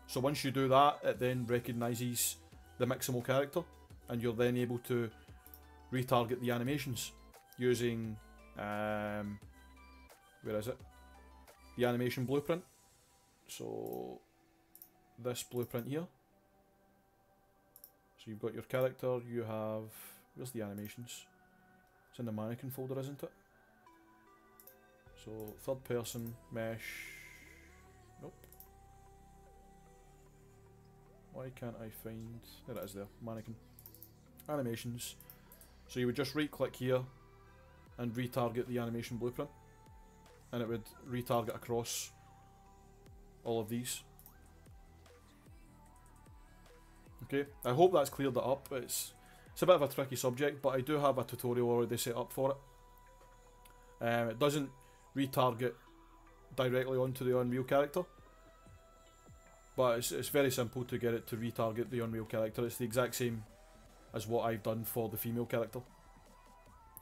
So once you do that, it then recognises the Mixamo character, and you're then able to retarget the animations using where is it? The animation blueprint. So this blueprint here, So you've got your character, you have... Where's the animations? It's in the mannequin folder, isn't it? So, third person, mesh... Nope. Why can't I find... There it is there, mannequin. Animations. So you would just right click here and retarget the animation blueprint. And it would retarget across all of these. Okay, I hope that's cleared that up. It's a bit of a tricky subject, but I do have a tutorial already set up for it. It doesn't retarget directly onto the Unreal character, but it's very simple to get it to retarget the Unreal character. It's the exact same as what I've done for the female character.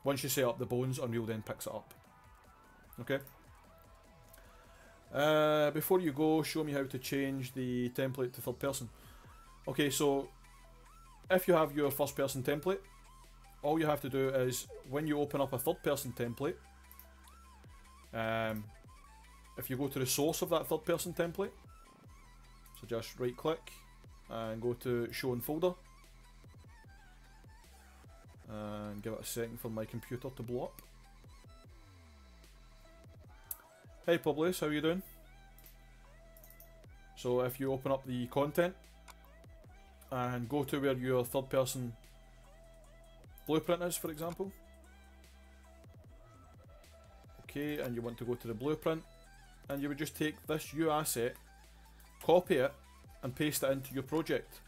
Once you set up the bones, Unreal then picks it up. Okay. Before you go, show me how to change the template to third person. Okay, so if you have your first person template, all you have to do is when you open up a third person template, if you go to the source of that third person template, so just right click and go to show in folder, and give it a second for my computer to blow up. Hey Publius, how are you doing? So if you open up the content and go to where your third person blueprint is, for example. Okay, and you want to go to the blueprint, and you would just take this U asset, copy it, and paste it into your project.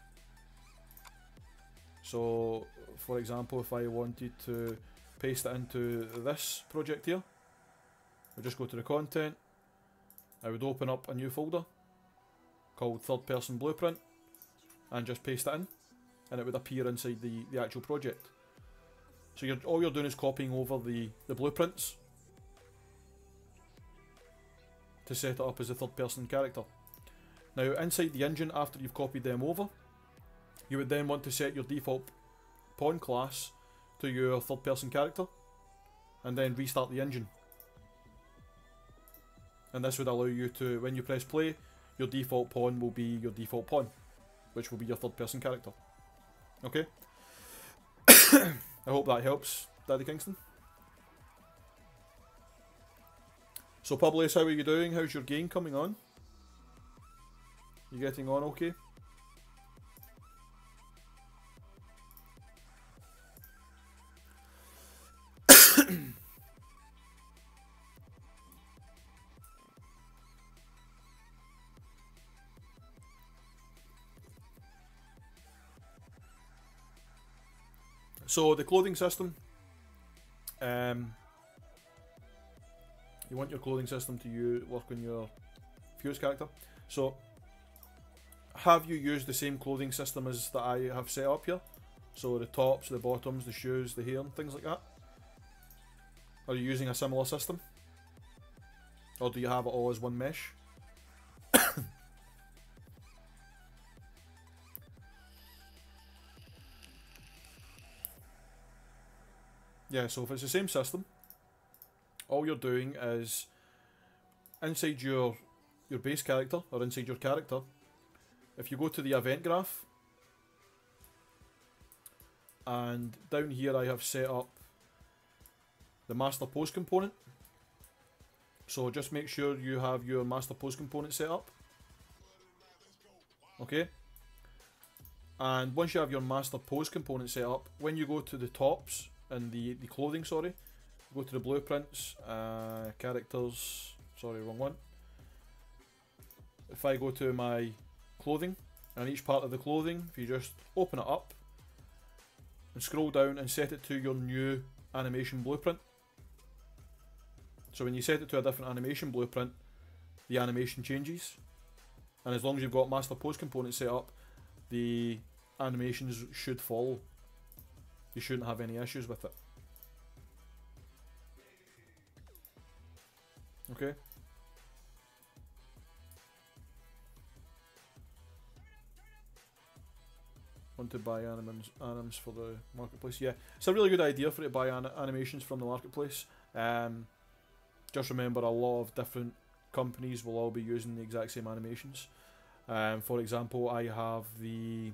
So, for example, if I wanted to paste it into this project here, I would just go to the content, I would open up a new folder called third person blueprint, and just paste it in, and it would appear inside the actual project. So all you're doing is copying over the blueprints to set it up as a third person character. Now inside the engine, after you've copied them over, you would then want to set your default pawn class to your third person character, and then restart the engine. And this would allow you to, when you press play, your default pawn will be your default pawn, which will be your third person character. Okay? I hope that helps, Daddy Kingston. So Publius, how are you doing? How's your game coming on? You getting on okay? So the clothing system, you want your clothing system to work on your Fuse character. So have you used the same clothing system as that I have set up here? So the tops, the bottoms, the shoes, the hair and things like that? Are you using a similar system? Or do you have it all as one mesh? Yeah, so if it's the same system, all you're doing is inside your base character, or inside your character, if you go to the event graph, and down here I have set up the master pose component. So just make sure you have your master pose component set up. Okay? And once you have your master pose component set up, when you go to the tops, and the clothing, sorry, go to the blueprints, characters, sorry, wrong one. If I go to my clothing, and each part of the clothing, if you just open it up and scroll down and set it to your new animation blueprint. So when you set it to a different animation blueprint, the animation changes, and as long as you've got master pose component set up, the animations should follow. You shouldn't have any issues with it. Okay. Want to buy anims for the marketplace? Yeah, it's a really good idea for you to buy animations from the marketplace. Just remember, a lot of different companies will all be using the exact same animations. For example, I have the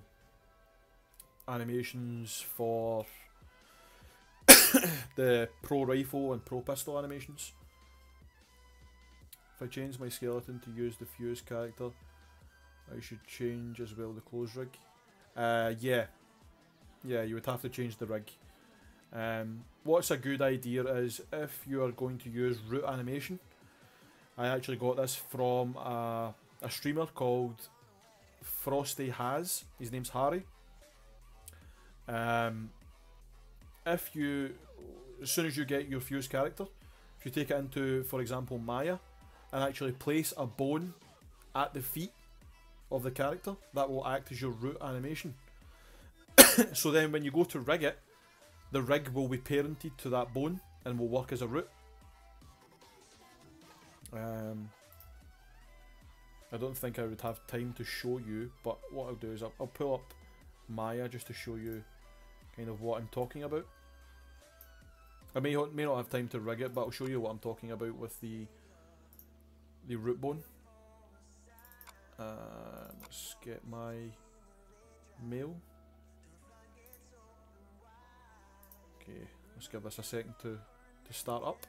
animations for the pro rifle and pro pistol animations. If I change my skeleton to use the fuse character, I should change as well the clothes rig. Yeah, you would have to change the rig. What's a good idea is if you are going to use root animation. I actually got this from a streamer called Frosty Has. His name's Harry. As soon as you get your fuse character, if you take it into, for example, Maya, and actually place a bone at the feet of the character, that will act as your root animation. So then when you go to rig it, the rig will be parented to that bone and will work as a root. I don't think I would have time to show you, but what I'll do is I'll pull up Maya just to show you kind of what I'm talking about. I may not have time to rig it, but I'll show you what I'm talking about with the root bone. Let's get my mail. Okay, let's give this a second to start up.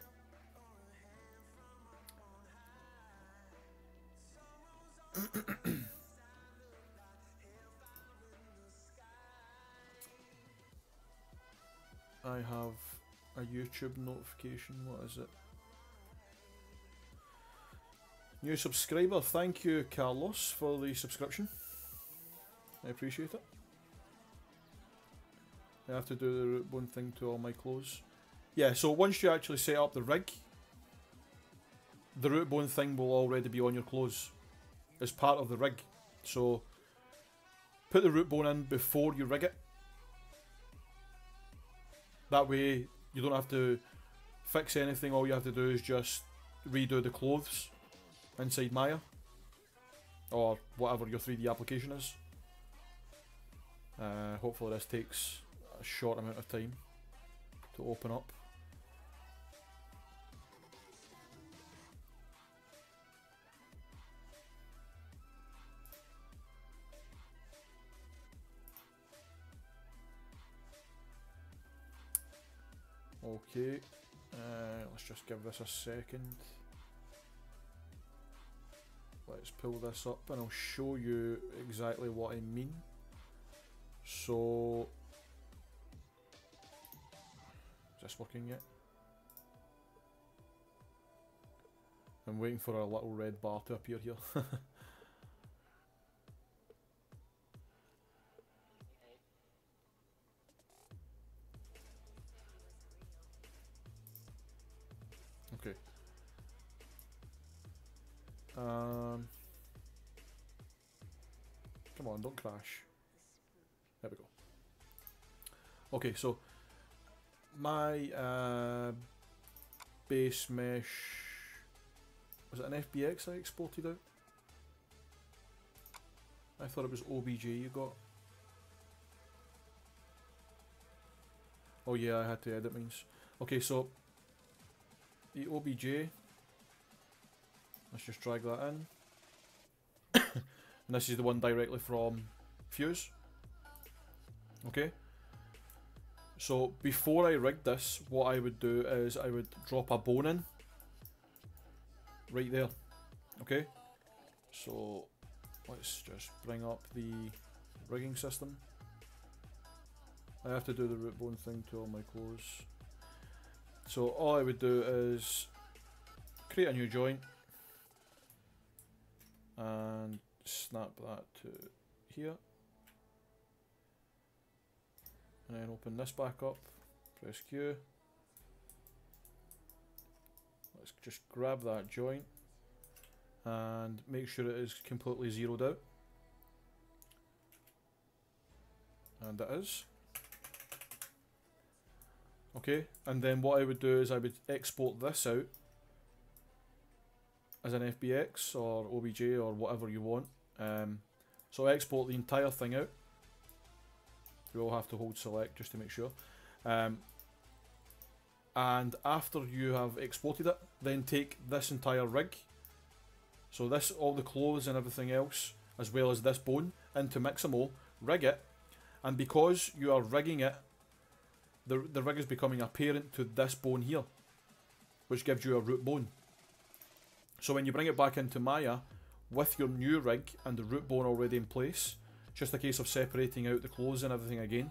I have a YouTube notification. What is it? New subscriber. Thank you, Carlos, for the subscription. I appreciate it. I have to do the root bone thing to all my clothes. Yeah, so once you actually set up the rig, the root bone thing will already be on your clothes as part of the rig. So put the root bone in before you rig it. That way you don't have to fix anything. All you have to do is just redo the clothes inside Maya or whatever your 3D application is. Hopefully this takes a short amount of time to open up. Okay, let's just give this a second. Let's pull this up and I'll show you exactly what I mean. So, is this working yet? I'm waiting for a little red bar to appear here. Okay. Come on, don't crash. There we go. Okay, so my base mesh, was it an FBX I exported out? I thought it was OBJ you got. Oh yeah, I had to edit mines. Okay, so the OBJ, let's just drag that in. And this is the one directly from Fuse. Okay. So before I rig this, what I would do is I would drop a bone in. Right there. Okay. So let's just bring up the rigging system. I have to do the root bone thing to all my clothes. So all I would do is create a new joint and snap that to here, and then open this back up, press Q. Let's just grab that joint and make sure it is completely zeroed out, and it is. Okay, and then what I would do is I would export this out as an FBX or OBJ or whatever you want. So export the entire thing out. You will have to hold select just to make sure. And after you have exported it, then take this entire rig, so all the clothes and everything else, as well as this bone, into Mixamo, rig it, And because you are rigging it, the rig is becoming apparent to this bone here, which gives you a root bone. So when you bring it back into Maya, with your new rig and the root bone already in place, just a case of separating out the clothes and everything again,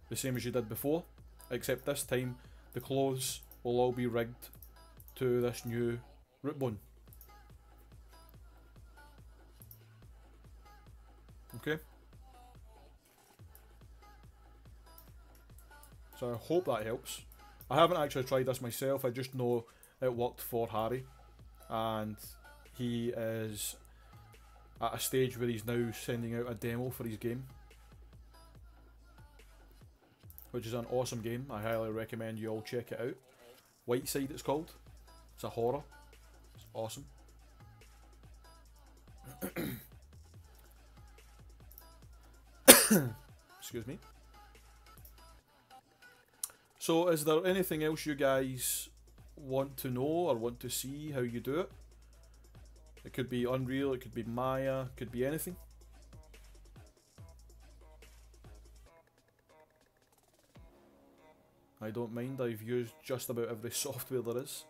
the same as you did before, except this time the clothes will all be rigged to this new root bone. Okay? So I hope that helps. I haven't actually tried this myself, I just know it worked for Harry, and he is at a stage where he's now sending out a demo for his game, which is an awesome game. I highly recommend you all check it out. Whiteside it's called. It's a horror. It's awesome. Excuse me. So is there anything else you guys want to know or want to see how you do it? It could be Unreal, it could be Maya, it could be anything. I don't mind, I've used just about every software there is.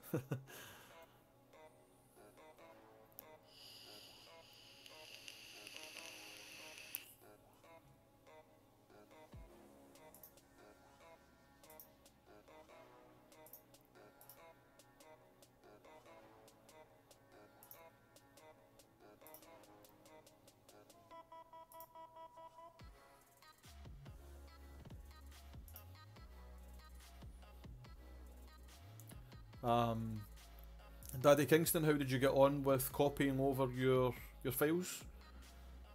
Daddy Kingston, how did you get on with copying over your files?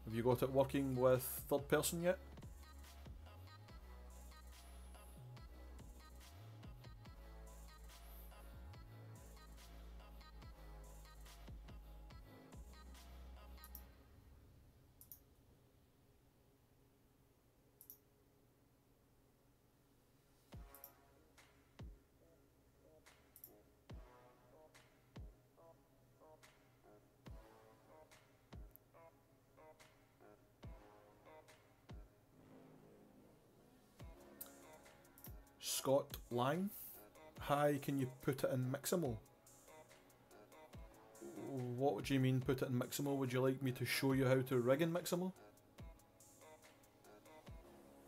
Have you got it working with third person yet? Scott Lang, hi, can you put it in Mixamo? What would you mean put it in Mixamo? Would you like me to show you how to rig in Mixamo?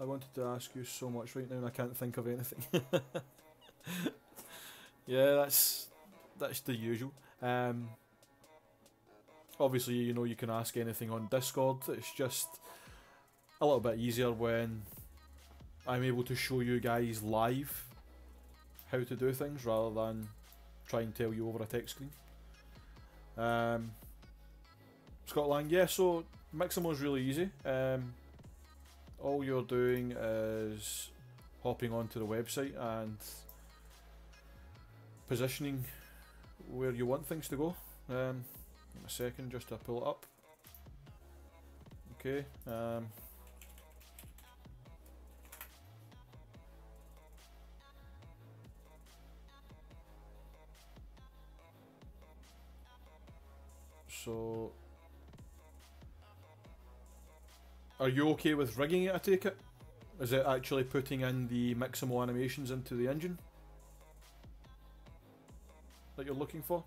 I wanted to ask you so much right now and I can't think of anything. Yeah, that's the usual. Obviously, you know, you can ask anything on Discord. It's just a little bit easier when I'm able to show you guys live how to do things rather than try and tell you over a text screen. Scott Lang, yeah, so Mixamo is really easy. All you're doing is hopping onto the website and positioning where you want things to go. In a second just to pull it up. Okay. So, are you okay with rigging it, I take it? Is it actually putting in the Mixamo animations into the engine that you're looking for?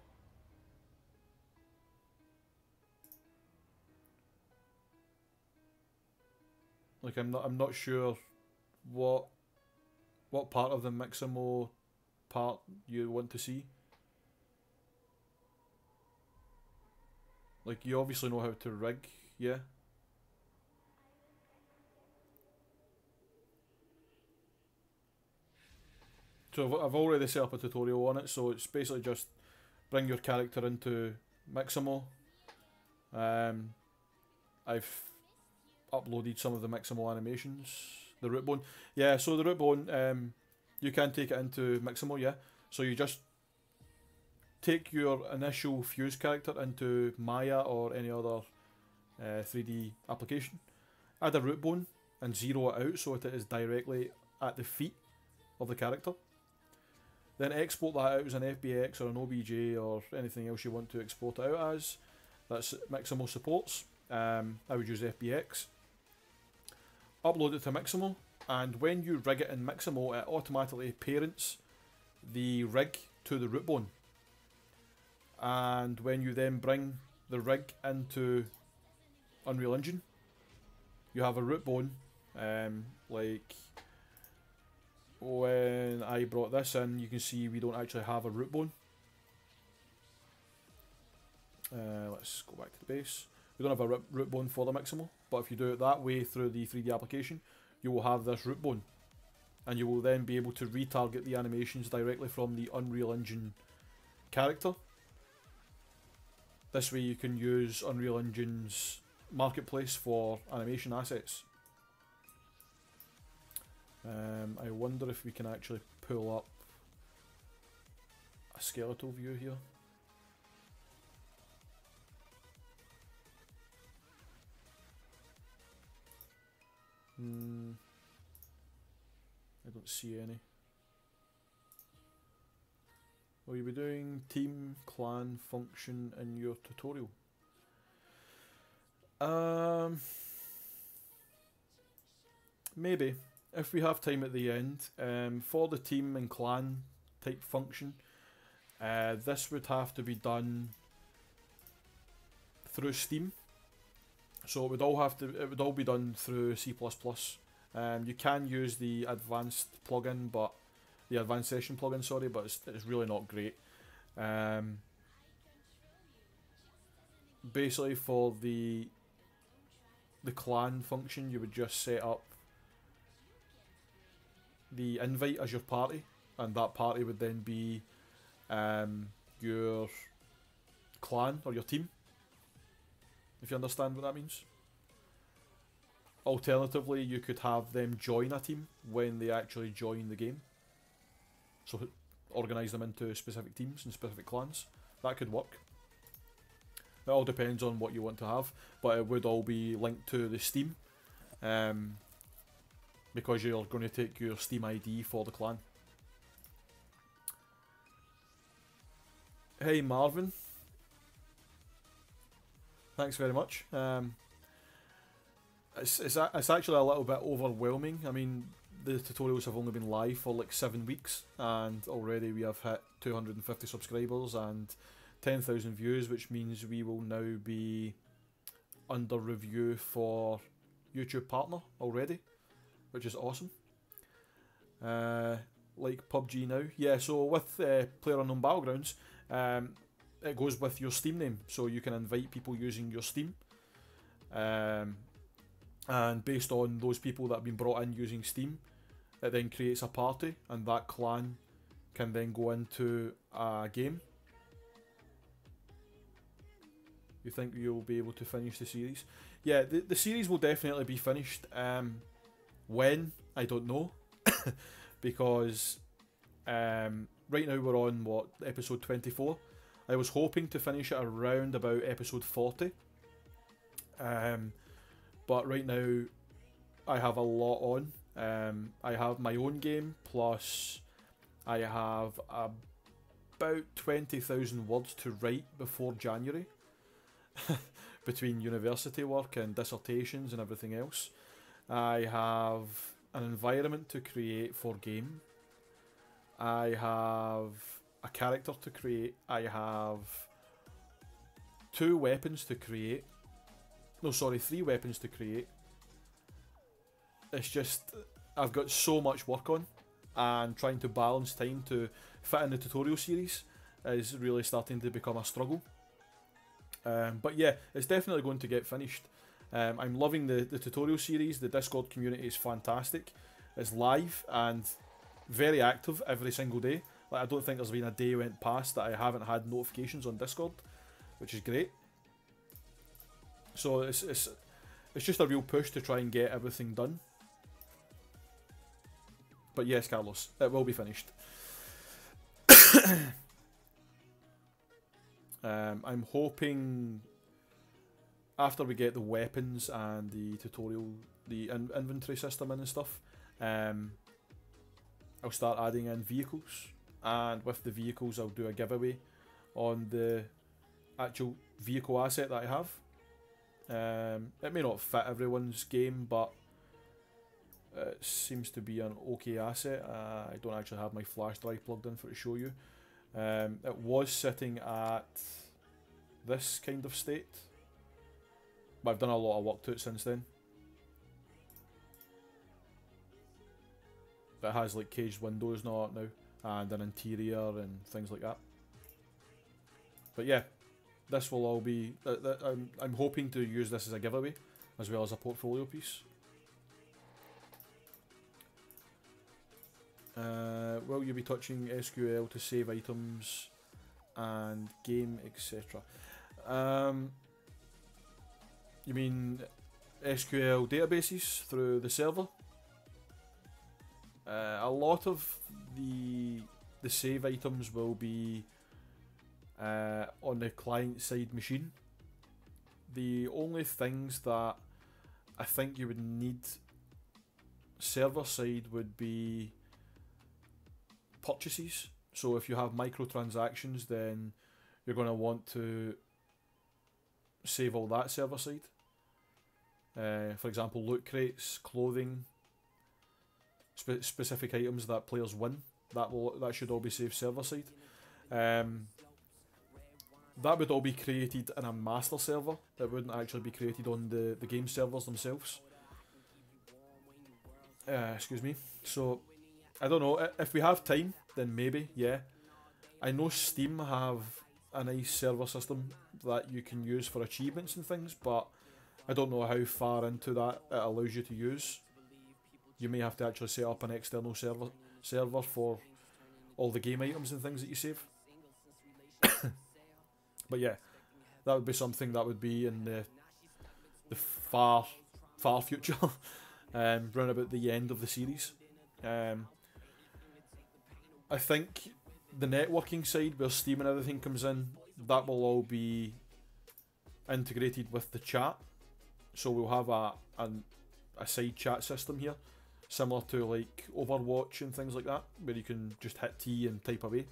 Like, I'm not sure what part of the Mixamo part you want to see. Like, you obviously know how to rig, yeah? So I've already set up a tutorial on it, so it's basically just bring your character into Mixamo. I've uploaded some of the Mixamo animations. The root bone. Yeah, so the root bone, you can take it into Mixamo, yeah? So you just take your initial Fuse character into Maya or any other 3D application, add a root bone and zero it out so that it is directly at the feet of the character. Then export that out as an FBX or an OBJ or anything else you want to export it out as. That's Mixamo supports. I would use FBX. upload it to Mixamo, and when you rig it in Mixamo, it automatically parents the rig to the root bone. And when you then bring the rig into Unreal Engine, you have a root bone. Like when I brought this in, you can see we don't actually have a root bone. Let's go back to the base. We don't have a root bone for the Mixamo, but if you do it that way through the 3D application, you will have this root bone, and you will then be able to retarget the animations directly from the Unreal Engine character. This way you can use Unreal Engine's marketplace for animation assets. I wonder if we can actually pull up a skeletal view here. I don't see any. Will you be doing team clan function in your tutorial? Maybe, if we have time at the end. For the team and clan type function, this would have to be done through Steam. So it would all be done through C++. You can use the advanced plugin, but the advanced session plugin, sorry, but it's really not great. Basically, for the clan function, you would just set up the invite as your party, and that party would then be your clan or your team, if you understand what that means. Alternatively, you could have them join a team when they actually join the game. So organise them into specific teams and specific clans. That could work. It all depends on what you want to have, but it would all be linked to the Steam, because you're going to take your Steam ID for the clan. Hey Marvin, thanks very much. It's actually a little bit overwhelming. I mean, the tutorials have only been live for like 7 weeks, and already we have hit 250 subscribers and 10,000 views, which means we will now be under review for YouTube partner already, which is awesome. Like PUBG now, yeah. So with PlayerUnknown Battlegrounds, it goes with your Steam name, so you can invite people using your Steam. And based on those people that have been brought in using Steam, it then creates a party, and that clan can then go into a game. You think you'll be able to finish the series? Yeah, the series will definitely be finished. When? I don't know. Because right now we're on, what, episode 24? I was hoping to finish it around about episode 40. But right now I have a lot on. I have my own game, plus I have about 20,000 words to write before January. Between university work and dissertations and everything else. I have an environment to create for game. I have a character to create. I have 2 weapons to create. No, sorry, 3 weapons to create. It's just, I've got so much work on, and trying to balance time to fit in the tutorial series is really starting to become a struggle. But yeah, it's definitely going to get finished. I'm loving the tutorial series. The Discord community is fantastic. It's live and very active every single day. Like, I don't think there's been a day went past that I haven't had notifications on Discord, which is great. So it's just a real push to try and get everything done. But yes, Carlos, it will be finished. I'm hoping after we get the weapons and the tutorial, the inventory system in and stuff, I'll start adding in vehicles, and with the vehicles I'll do a giveaway on the actual vehicle asset that I have. It may not fit everyone's game, but it seems to be an okay asset. I don't actually have my flash drive plugged in for it to show you. It was sitting at this kind of state, but I've done a lot of work to it since then. It has like caged windows and all that now, and an interior and things like that. But yeah, this will all be. I'm hoping to use this as a giveaway, as well as a portfolio piece. Will you be touching SQL to save items and game, etc.? You mean SQL databases through the server? A lot of the save items will be on the client side machine. The only things that I think you would need server side would be purchases. So if you have microtransactions, then you're going to want to save all that server side. For example, loot crates, clothing, specific items that players win. That should all be saved server side. That would all be created in a master server. It wouldn't actually be created on the game servers themselves. Excuse me. So, I don't know. If we have time, then maybe, yeah. I know Steam have a nice server system that you can use for achievements and things, but I don't know how far into that it allows you to use. You may have to actually set up an external server for all the game items and things that you save. But yeah, that would be something that would be in the far future, round about the end of the series. I think the networking side, where Steam and everything comes in, that will all be integrated with the chat. So we'll have a side chat system here, similar to like Overwatch and things like that, where you can just hit T and type away.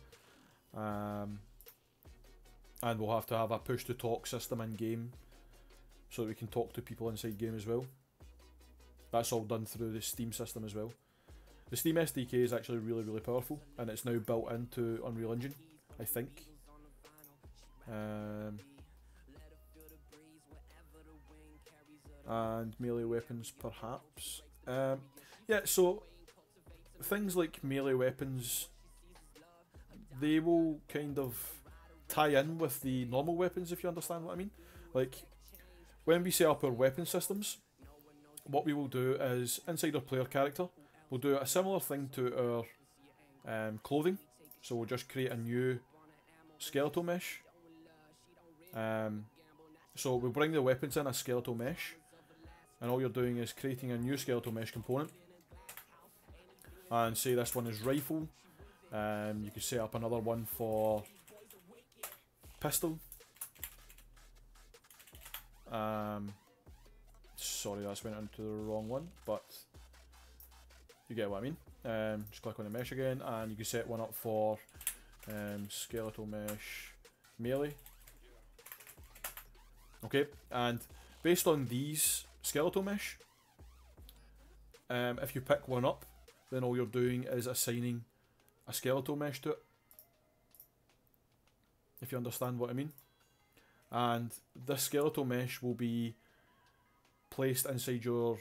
And we'll have to have a push to talk system in game, so that we can talk to people inside game as well. That's all done through the Steam system as well. The Steam SDK is actually really, really powerful, and it's now built into Unreal Engine, I think. And melee weapons, perhaps. Yeah, so things like melee weapons, they will kind of tie in with the normal weapons, if you understand what I mean. Like, when we set up our weapon systems, what we will do is, inside our player character, we'll do a similar thing to our clothing. So we'll just create a new skeletal mesh. So we'll bring the weapons in a skeletal mesh, and all you're doing is creating a new skeletal mesh component. And say this one is rifle. You could set up another one for pistol. Sorry, that's went into the wrong one, but you get what I mean. Just click on the mesh again, and you can set one up for skeletal mesh melee. Okay, and based on these skeletal mesh, if you pick one up, then all you're doing is assigning a skeletal mesh to it, if you understand what I mean. And this skeletal mesh will be placed inside your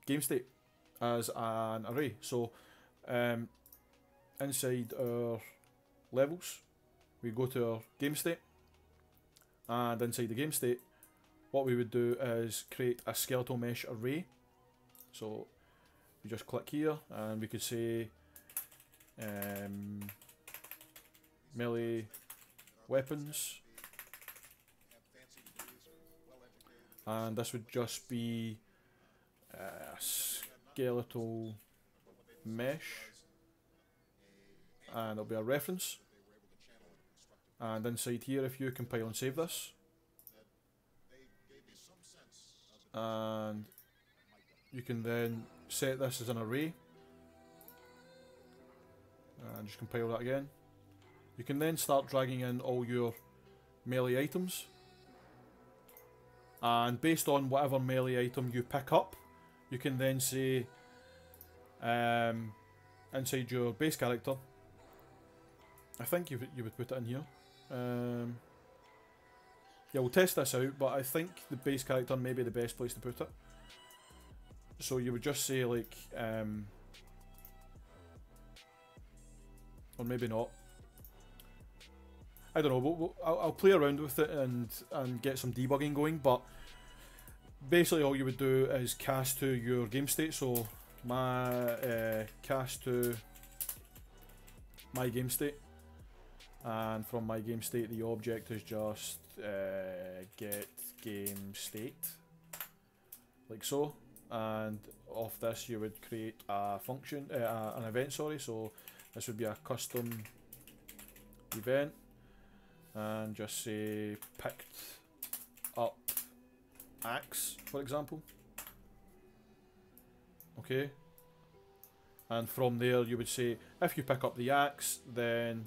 game state as an array. So inside our levels, we go to our game state, and inside the game state, what we would do is create a skeletal mesh array. So you just click here, and we could say melee weapons, and this would just be a skeletal mesh, and it'll be a reference. And inside here, if you compile and save this, and you can then set this as an array, and just compile that again. You can then start dragging in all your melee items, and based on whatever melee item you pick up, you can then say Inside your base character, I think you would put it in here. Yeah, we'll test this out, but I think the base character may be the best place to put it. So you would just say like, or maybe not. I don't know. I'll play around with it and get some debugging going. But basically, all you would do is cast to your game state. So my cast to my game state, and from my game state, the object is just get game state, like so. And off this, you would create a function, an event. Sorry, so this would be a custom event, and just say picked up axe, for example. Okay. And from there, you would say if you pick up the axe, then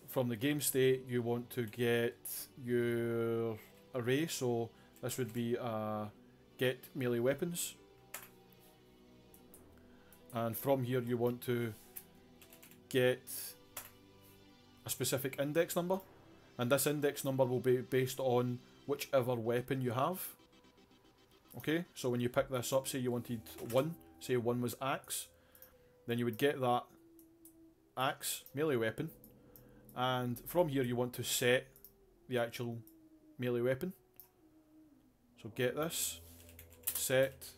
from the game state you want to get your array. So this would be a get melee weapons, and from here you want to get a specific index number, and this index number will be based on whichever weapon you have. Okay, so when you pick this up, say you wanted 1, say 1 was axe, then you would get that axe melee weapon, and from here you want to set the actual melee weapon. So get this, set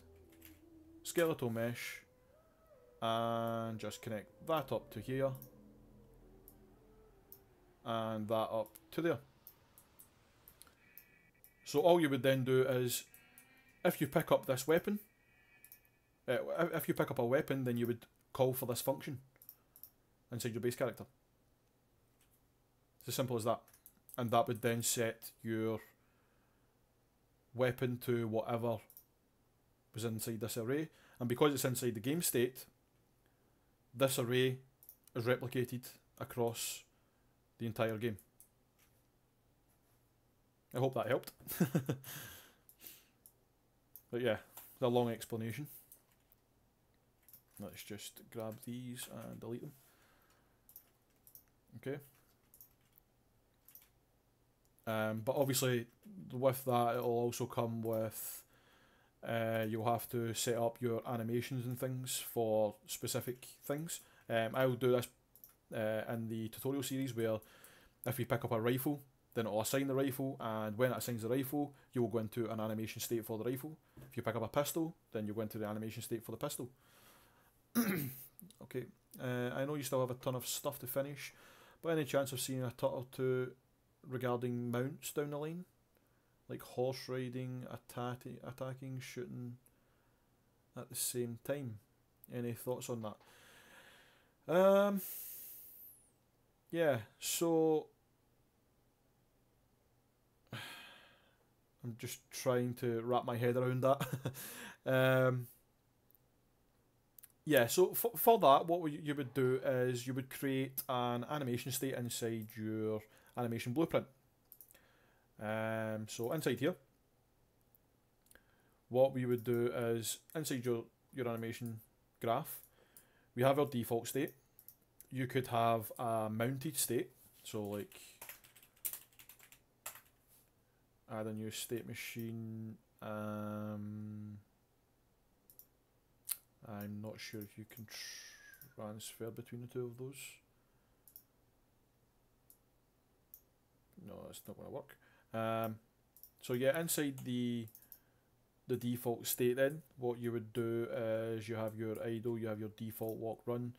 skeletal mesh, and just connect that up to here, and that up to there. So all you would then do is, if you pick up this weapon, if you pick up a weapon, then you would call for this function inside your base character. It's as simple as that. And that would then set your weapon to whatever was inside this array. And because it's inside the game state, this array is replicated across the entire game. I hope that helped. But yeah, it's a long explanation. Let's just grab these and delete them. Okay. But obviously, with that, it'll also come with you'll have to set up your animations and things for specific things. I'll do this in the tutorial series, where if you pick up a rifle, then it'll assign the rifle, and when it assigns the rifle, you will go into an animation state for the rifle. If you pick up a pistol, then you go into the animation state for the pistol. Okay, I know you still have a ton of stuff to finish, but any chance of seeing a tut or two regarding mounts down the line? Like horse riding, attacking, shooting at the same time. Any thoughts on that? Yeah, so I'm just trying to wrap my head around that. Yeah, so for that, what you would do is you would create an animation state inside your animation blueprint. So inside here, what we would do is inside your animation graph, we have our default state. You could have a mounted state, so like add a new state machine. I'm not sure if you can transfer between the two of those. No, it's not going to work. So yeah, inside the default state, then what you would do is you have your idle, you have your default walk run.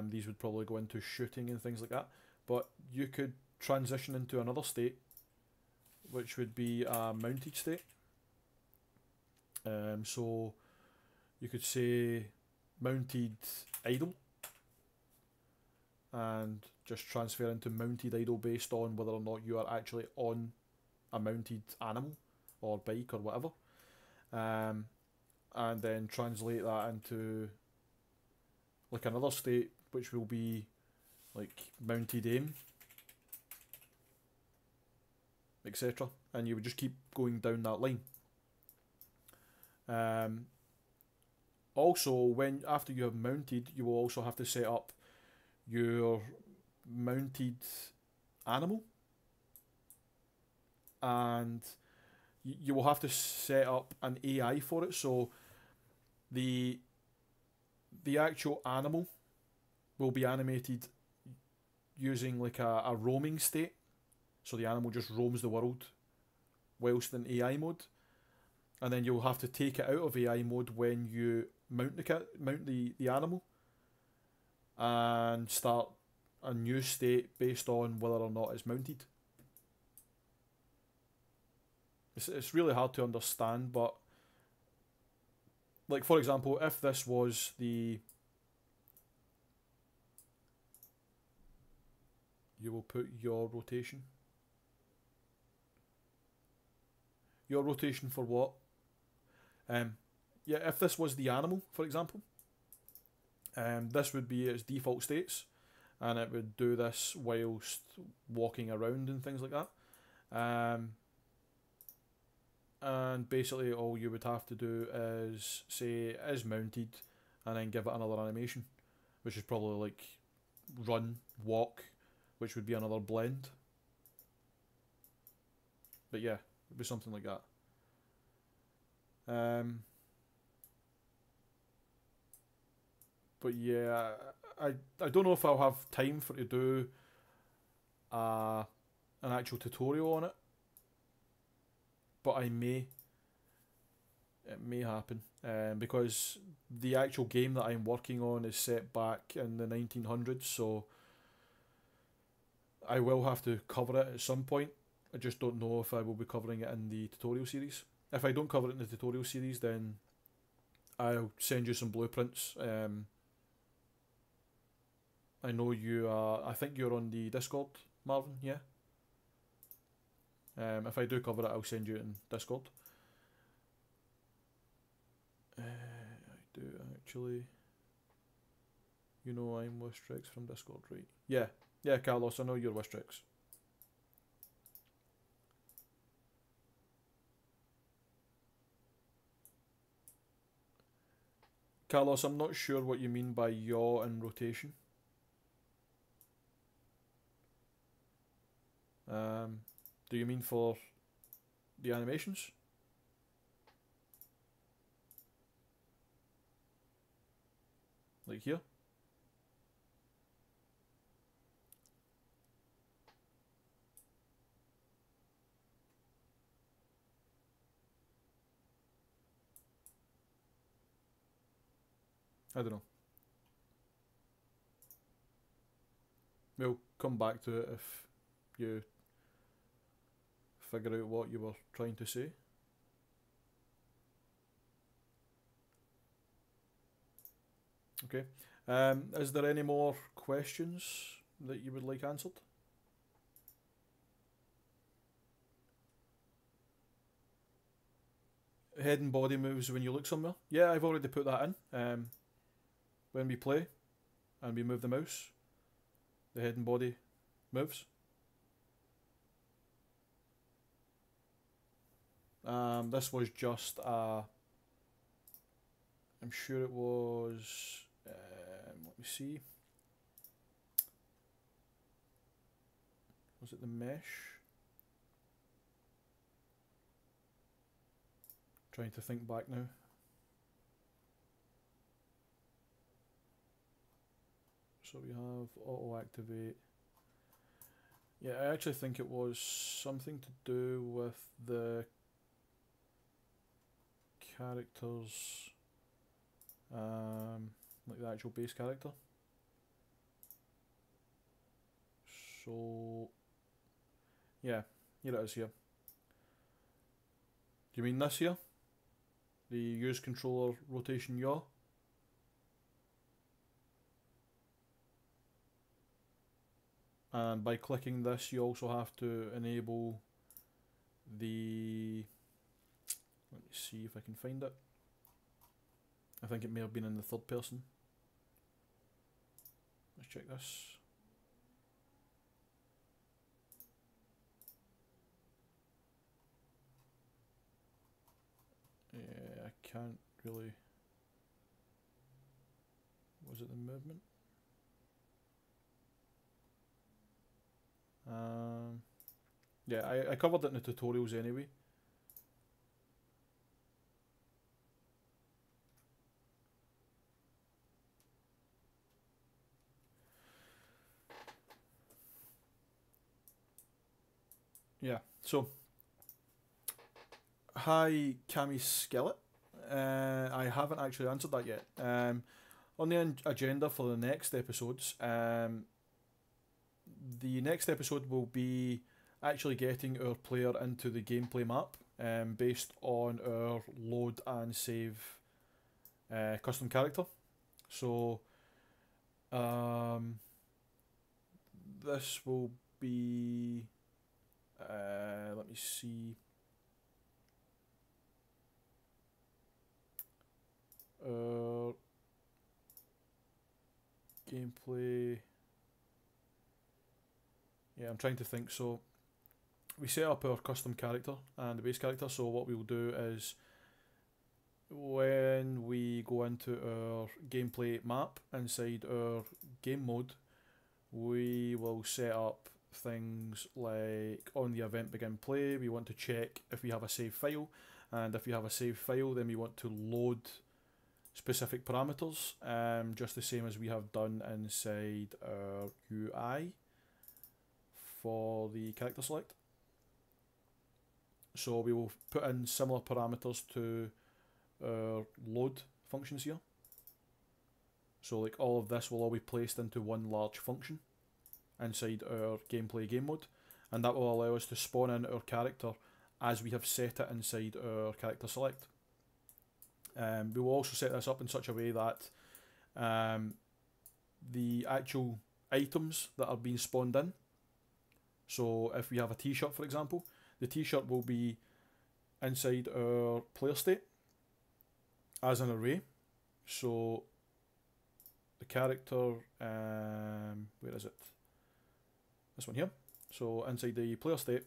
These would probably go into shooting and things like that. But you could transition into another state, which would be a mounted state. So you could say mounted idle, and just transfer into mounted idle based on whether or not you are actually on a mounted animal or bike or whatever, and then translate that into like another state, which will be like mounted aim, etc. And you would just keep going down that line. Also, when after you have mounted, you will also have to set up your mounted animal, and you will have to set up an AI for it. So the the actual animal will be animated using like a roaming state. So the animal just roams the world whilst in AI mode, and then you'll have to take it out of AI mode when you mount the animal, and start a new state based on whether or not it's mounted. It's really hard to understand, but like for example, if this was the you will put your rotation. Your rotation for what? Yeah, if this was the animal, for example, this would be its default states, and it would do this whilst walking around and things like that. And basically all you would have to do is say is mounted, and then give it another animation, which is probably like run, walk, which would be another blend. But yeah, it'd be something like that. But yeah, I don't know if I'll have time for to do an actual tutorial on it, but I may. It may happen, because the actual game that I'm working on is set back in the 1900s, so I will have to cover it at some point. I just don't know if I will be covering it in the tutorial series. If I don't cover it in the tutorial series, then I'll send you some blueprints. I know you are. I think you're on the Discord, Marvin. Yeah. If I do cover it, I'll send you it in Discord. I do actually. You know I'm Wistrix from Discord, right? Yeah. Yeah, Carlos, I know you're Wistrix. Carlos, I'm not sure what you mean by yaw and rotation. Do you mean for the animations? Like here? I don't know. We'll come back to it if you figure out what you were trying to say. Okay. Is there any more questions that you would like answered? Head and body moves when you look somewhere. Yeah, I've already put that in. When we play and we move the mouse, the head and body moves. This was just I'm sure it was. Let me see. Was it the mesh? Trying to think back now. So we have auto activate. Yeah, I actually think it was something to do with the characters, like the actual base character. So yeah, here it is here. Do you mean this here? The use controller rotation yaw? And by clicking this, you also have to enable the. Let me see if I can find it. I think it may have been in the third person. Let's check this. Yeah, I can't really. Was it the movement? Yeah, I covered it in the tutorials anyway. Yeah, so hi Cammy Skillet. I haven't actually answered that yet. On the agenda for the next episodes, the next episode will be actually getting our player into the gameplay map based on our load and save custom character. So this will be let me see. Gameplay. Yeah, I'm trying to think. So we set up our custom character and the base character. So what we'll do is when we go into our gameplay map inside our game mode, we will set up things like on the event begin play, we want to check if we have a save file, and if we have a save file, then we want to load specific parameters, just the same as we have done inside our UI for the character select. So we will put in similar parameters to our load functions here. So like all of this will all be placed into one large function inside our gameplay game mode, and that will allow us to spawn in our character as we have set it inside our character select. We will also set this up in such a way that the actual items that are being spawned in, so if we have a t-shirt for example, the t-shirt will be inside our player state as an array. So the character, where is it? This one here. So inside the player state,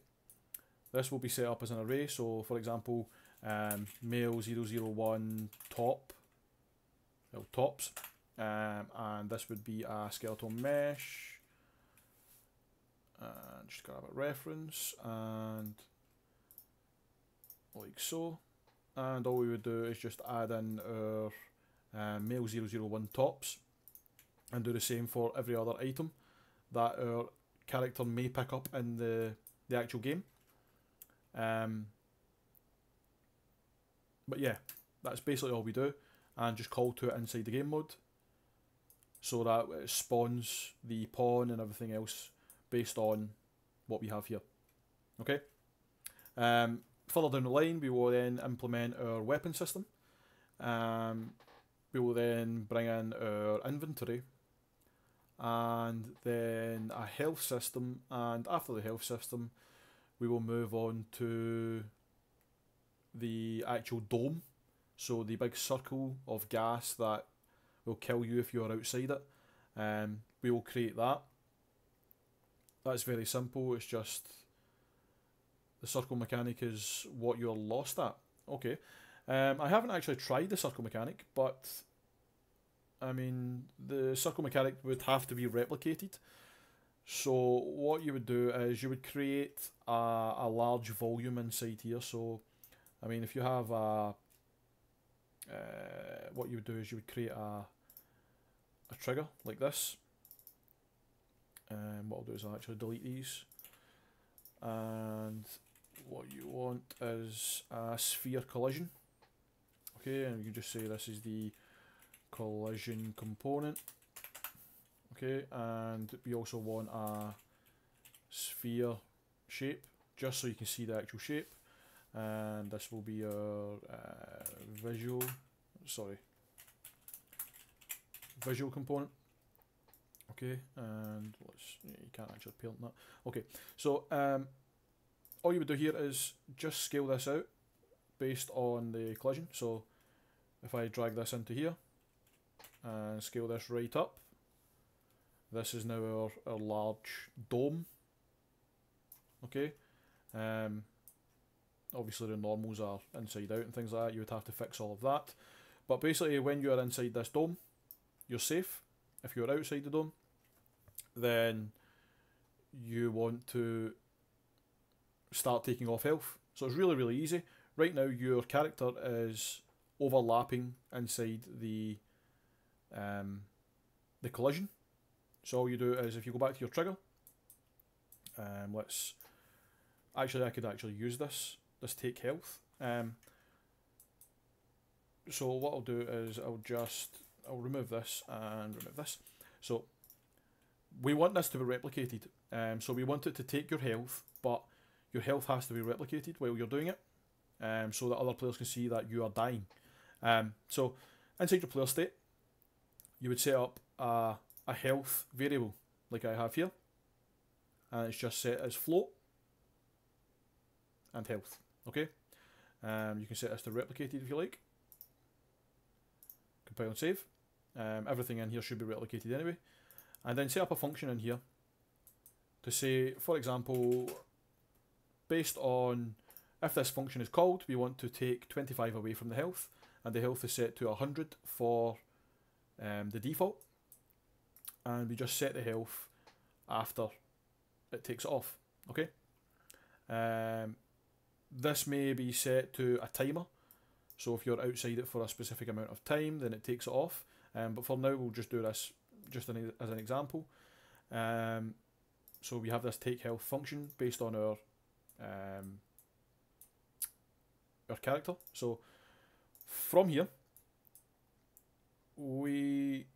this will be set up as an array. So for example, male 001 top, well, tops, and this would be a skeletal mesh, and just grab a reference and like so, and all we would do is just add in our male 001 tops and do the same for every other item that our character may pick up in the actual game. But yeah, that's basically all we do, and just call to it inside the game mode so that it spawns the pawn and everything else based on what we have here. Okay. Further down the line, we will then implement our weapon system. We will then bring in our inventory, and then a health system, and after the health system, we will move on to the actual dome, so the big circle of gas that will kill you if you are outside it. We will create that. That's very simple, it's just the circle mechanic is what you're lost at. Okay, I haven't actually tried the circle mechanic, but I mean the circle mechanic would have to be replicated. So what you would do is you would create a large volume inside here. So I mean if you have a what you would do is you would create a trigger like this. What I'll do is I'll actually delete these, and what you want is a sphere collision. Okay, and you can just say this is the collision component. Okay, and we also want a sphere shape, just so you can see the actual shape, and this will be our visual component. Okay, and you can't actually paint that. Okay, so all you would do here is just scale this out based on the collision. So if I drag this into here and scale this right up, this is now our large dome. Okay, obviously the normals are inside out and things like that, you would have to fix all of that. But basically when you are inside this dome, you're safe. If you're outside the dome, then you want to start taking off health. So it's really, really easy. Right now your character is overlapping inside the collision. So all you do is, if you go back to your trigger, let's actually, I could actually use this take health. So what I'll do is I'll remove this and remove this. So we want this to be replicated. So we want it to take your health, but your health has to be replicated while you're doing it, so that other players can see that you are dying. So inside your player state, you would set up a health variable like I have here, and it's just set as float and health. Okay, you can set this to replicated if you like. Compile and save. Everything in here should be replicated anyway, and then set up a function in here to say, for example, based on if this function is called, we want to take 25 away from the health, and the health is set to 100 for the default, and we just set the health after it takes it off. Okay. This may be set to a timer, so if you're outside it for a specific amount of time, then it takes it off. But for now, we'll just do this just as an example. So we have this take health function based on our character. So from here, we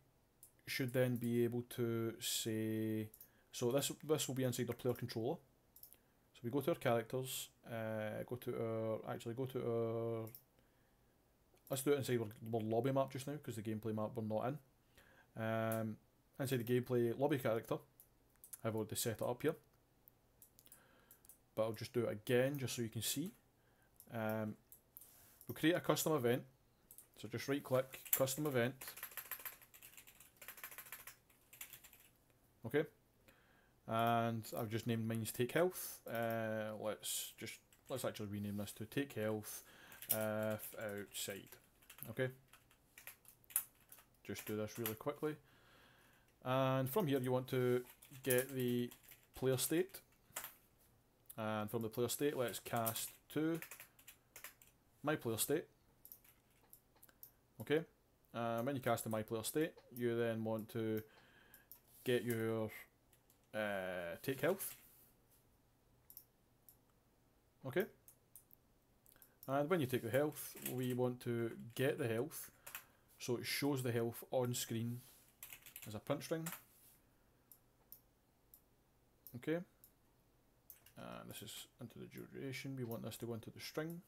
should then be able to say, so this will be inside our player controller. So we go to our characters, go to our, let's do it inside our lobby map just now, because the gameplay map we're not in. Inside the gameplay lobby character, I've already set it up here, but I'll just do it again just so you can see. We'll create a custom event, so just right click, custom event. Okay, and I've just named mine's take health. Let's actually rename this to take health if outside. Okay, just do this really quickly, and from here you want to get the player state, and from the player state let's cast to my player state. Okay, when you cast to my player state, you then want to get your take health. Okay, and when you take the health, we want to get the health, so it shows the health on screen as a print string. Okay, and this is into the duration. We want this to go into the string,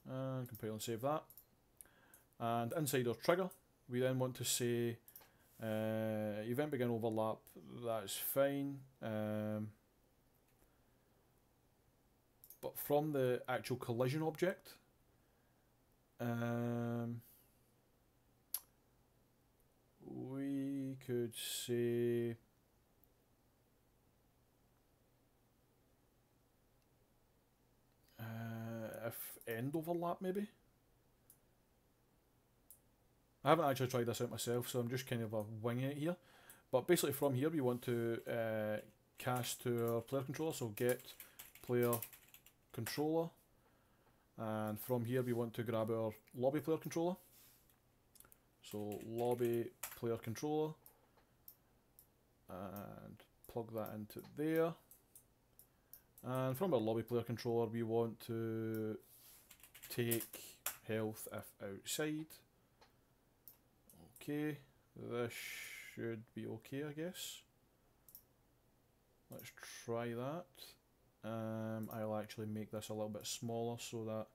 and compile and save that. And inside our trigger, we then want to say event begin overlap. That's fine, but from the actual collision object, we could say if end overlap maybe. I haven't actually tried this out myself, so I'm just kind of winging it here. But basically from here we want to cast to our player controller, so get player controller, and from here we want to grab our lobby player controller. So lobby player controller, and plug that into there. And from our lobby player controller we want to take health if outside. Okay, this should be okay, I guess. Let's try that. I'll actually make this a little bit smaller so that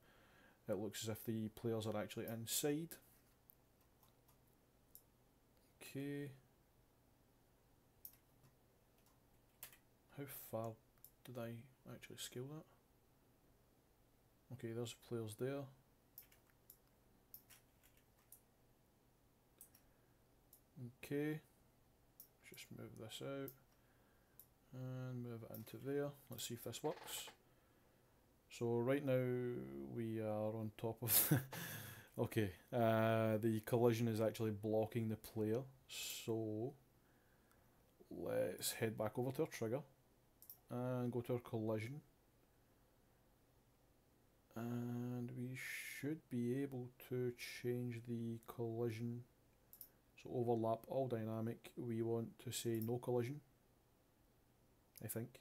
it looks as if the players are actually inside. Okay. How far did I actually scale that? Okay, there's players there. Okay, let's just move this out and move it into there. Let's see if this works. So right now we are on top of Okay, the collision is actually blocking the player, so let's head back over to our trigger and go to our collision, and we should be able to change the collision. So overlap all dynamic, we want to say no collision, I think.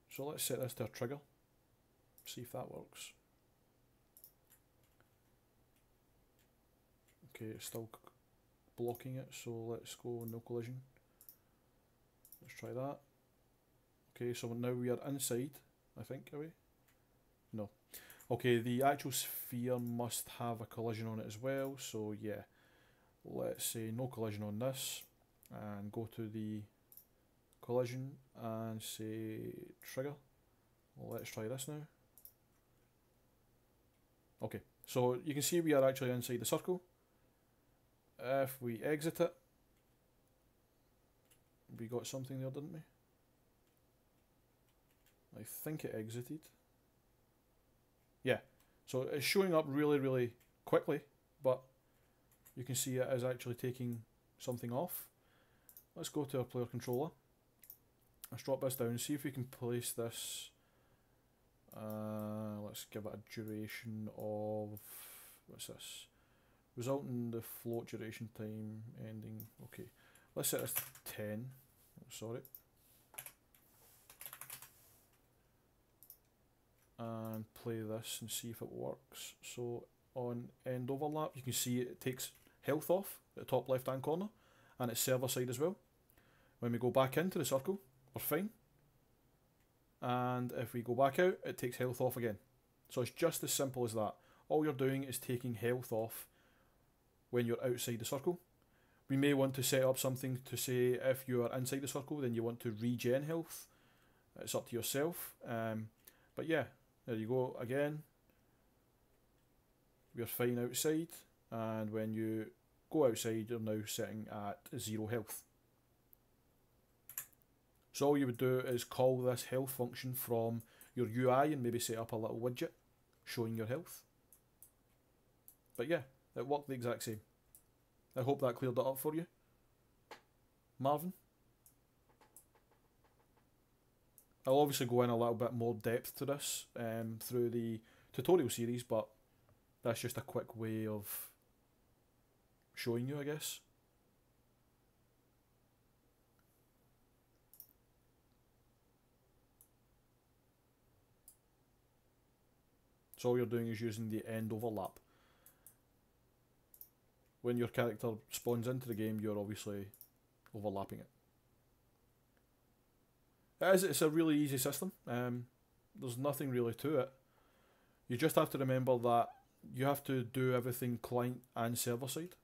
So let's set this to a trigger, see if that works. Okay, it's still blocking it, so let's go no collision. Let's try that. Okay, so now we are inside, I think, are we? No. Okay, the actual sphere must have a collision on it as well, so yeah. Let's say no collision on this, and go to the collision and say trigger. Let's try this now. Okay, so you can see we are actually inside the circle. If we exit it, we got something there, didn't we? I think it exited. Yeah, so it's showing up really, really quickly, but you can see it is actually taking something off. Let's go to our player controller. Let's drop this down, see if we can place this. Let's give it a duration of, what's this? Result in the float duration time ending. Okay, let's set this to 10. Oh, sorry. And play this and see if it works. So on end overlap, you can see it takes health off at the top left hand corner, and it's server side as well. When we go back into the circle, we're fine. And if we go back out, it takes health off again. So it's just as simple as that. All you're doing is taking health off when you're outside the circle. We may want to set up something to say if you are inside the circle, then you want to regen health. It's up to yourself. But yeah, there you go again. We're fine outside, and when you go outside, you're now sitting at 0 health. So all you would do is call this health function from your UI and maybe set up a little widget showing your health. But yeah, it worked the exact same. I hope that cleared it up for you. Marvin? I'll obviously go in a little bit more depth to this through the tutorial series, but that's just a quick way of showing you, I guess. So all you're doing is using the end overlap. When your character spawns into the game, you're obviously overlapping it. It's a really easy system. There's nothing really to it. You just have to remember that you have to do everything client and server side.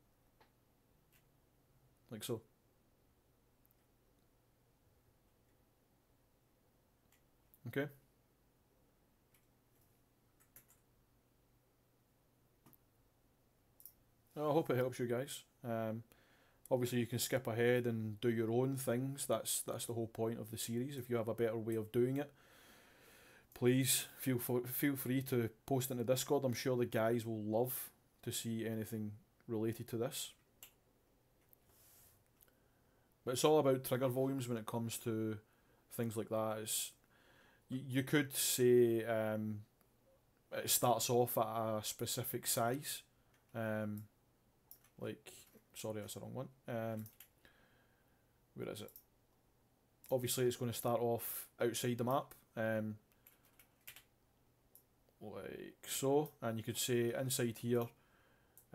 Like so. Okay. I hope it helps you guys. Obviously you can skip ahead and do your own things. That's the whole point of the series. If you have a better way of doing it, please feel free to post in the Discord. I'm sure the guys will love to see anything related to this. But it's all about trigger volumes when it comes to things like that. You could say it starts off at a specific size. Like, sorry, that's the wrong one. Where is it? Obviously, it's going to start off outside the map, like so. And you could say inside here,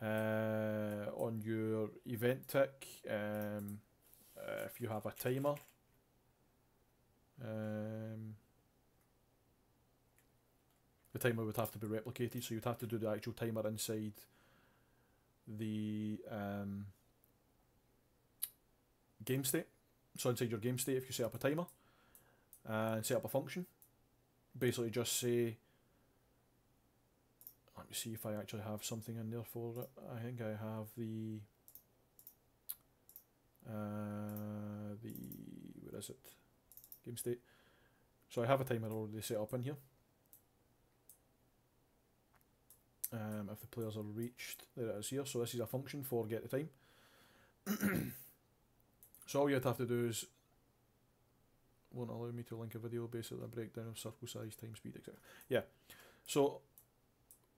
on your event tick, if you have a timer, the timer would have to be replicated, so you'd have to do the actual timer inside the game state. So inside your game state, if you set up a timer and set up a function, basically just say, let me see if I actually have something in there for it. I think I have the where is it? game state. So I have a timer already set up in here. If the players are reached, there it is here. So this is a function for get the time. So all you'd have to do is, won't allow me to link a video, basically a breakdown of circle size, time, speed, etc. Yeah, so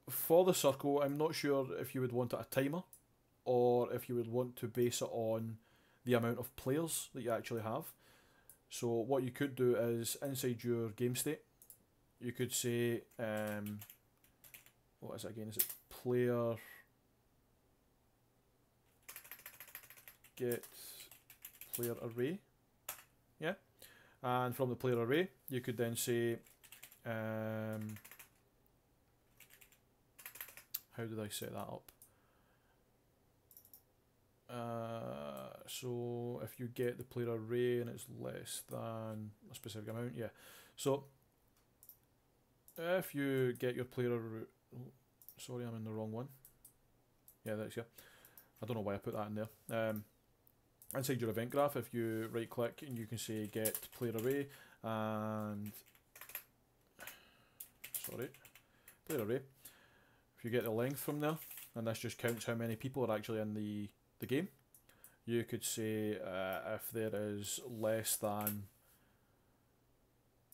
for the circle, I'm not sure if you would want it a timer or if you would want to base it on the amount of players that you actually have. So what you could do is inside your game state, you could say, what is it again? Is it player get player array? Yeah. And from the player array, you could then say, how did I set that up? So if you get the player array and it's less than a specific amount, yeah. So if you get your player array, oh, sorry, I'm in the wrong one. Yeah, that's yeah. I don't know why I put that in there. Inside your event graph, if you right click and you can say get player array and player array. If you get the length from there, and this just counts how many people are actually in the game, you could say if there is less than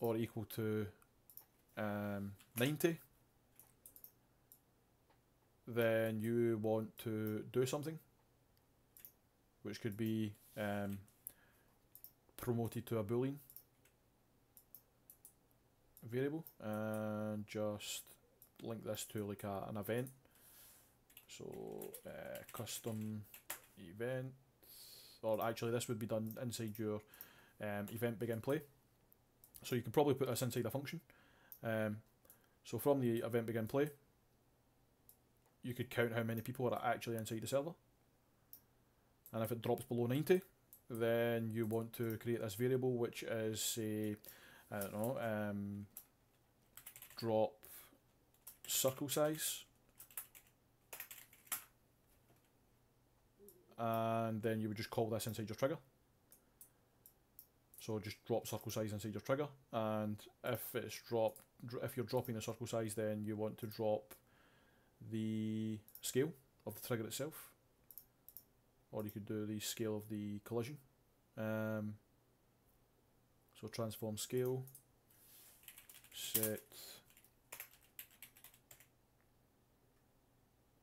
or equal to 90, then you want to do something, which could be promoted to a boolean variable, and just link this to like an event. So custom event, or actually this would be done inside your event begin play. So you can probably put this inside a function. So from the event begin play, you could count how many people are actually inside the server. And if it drops below 90, then you want to create this variable, which is, say, I don't know, drop circle size. And then you would just call this inside your trigger. So just drop circle size inside your trigger, and if it's if you're dropping the circle size, then you want to drop the scale of the trigger itself, or you could do the scale of the collision. So transform scale, set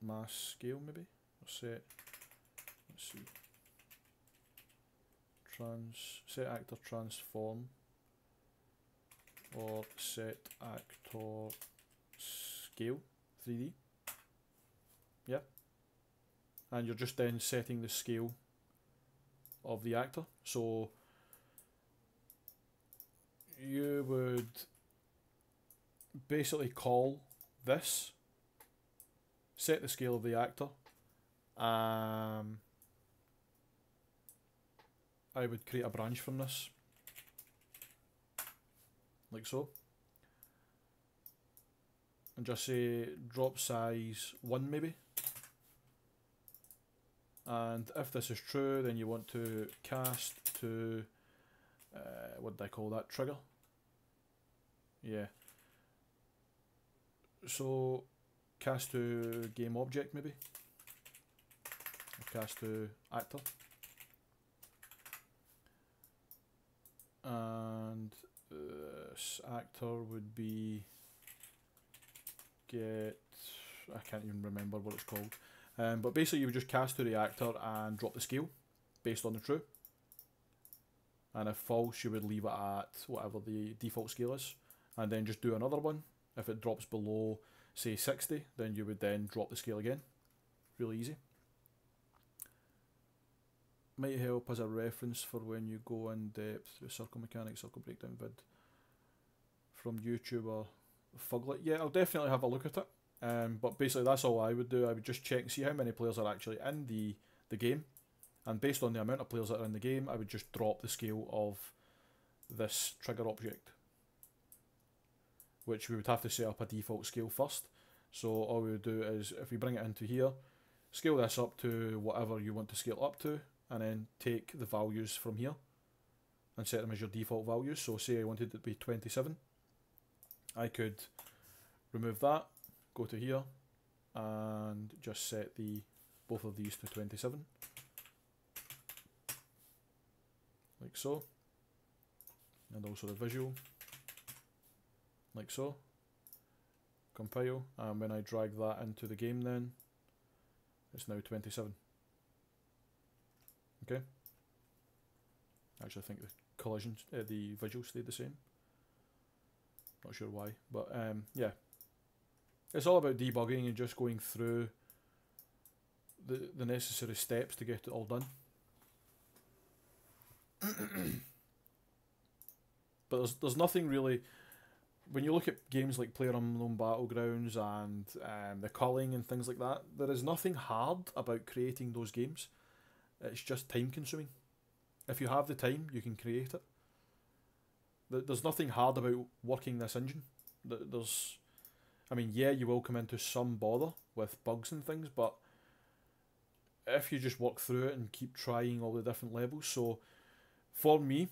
mass scale maybe, or set, let's see, set actor transform, or set actor scale 3D. Yeah. And you're just then setting the scale of the actor. So you would basically call this, set the scale of the actor. I would create a branch from this, like so, and just say drop size 1 maybe. And if this is true, then you want to cast to, what did I call that, trigger? Yeah. So cast to game object maybe, or cast to actor. And this actor would be get, I can't even remember what it's called. But basically you would just cast to the actor and drop the scale based on the true. And if false, you would leave it at whatever the default scale is. And then just do another one. If it drops below, say 60, then you would then drop the scale again. Really easy. Might help as a reference for when you go in depth with circle mechanics, circle breakdown vid from YouTube or Fuglet. Yeah, I'll definitely have a look at it. But basically that's all I would do. I would just check and see how many players are actually in the game, and based on the amount of players that are in the game, I would just drop the scale of this trigger object, which we would have to set up a default scale first. So all we would do is, if we bring it into here, scale this up to whatever you want to scale up to, and then take the values from here and set them as your default values. So say I wanted it to be 27, I could remove that, go to here, and just set both of these to 27, like so, and also the visual, like so. Compile, and when I drag that into the game, then it's now 27. Okay. Actually, I think the collisions, the visual stayed the same. Not sure why, but yeah, it's all about debugging and just going through the necessary steps to get it all done. But there's nothing really. When you look at games like PlayerUnknown Battlegrounds and the culling and things like that, there is nothing hard about creating those games. It's just time consuming. If you have the time, you can create it. There's nothing hard about working this engine. I mean, yeah, you will come into some bother with bugs and things, but if you just work through it and keep trying all the different levels. So for me,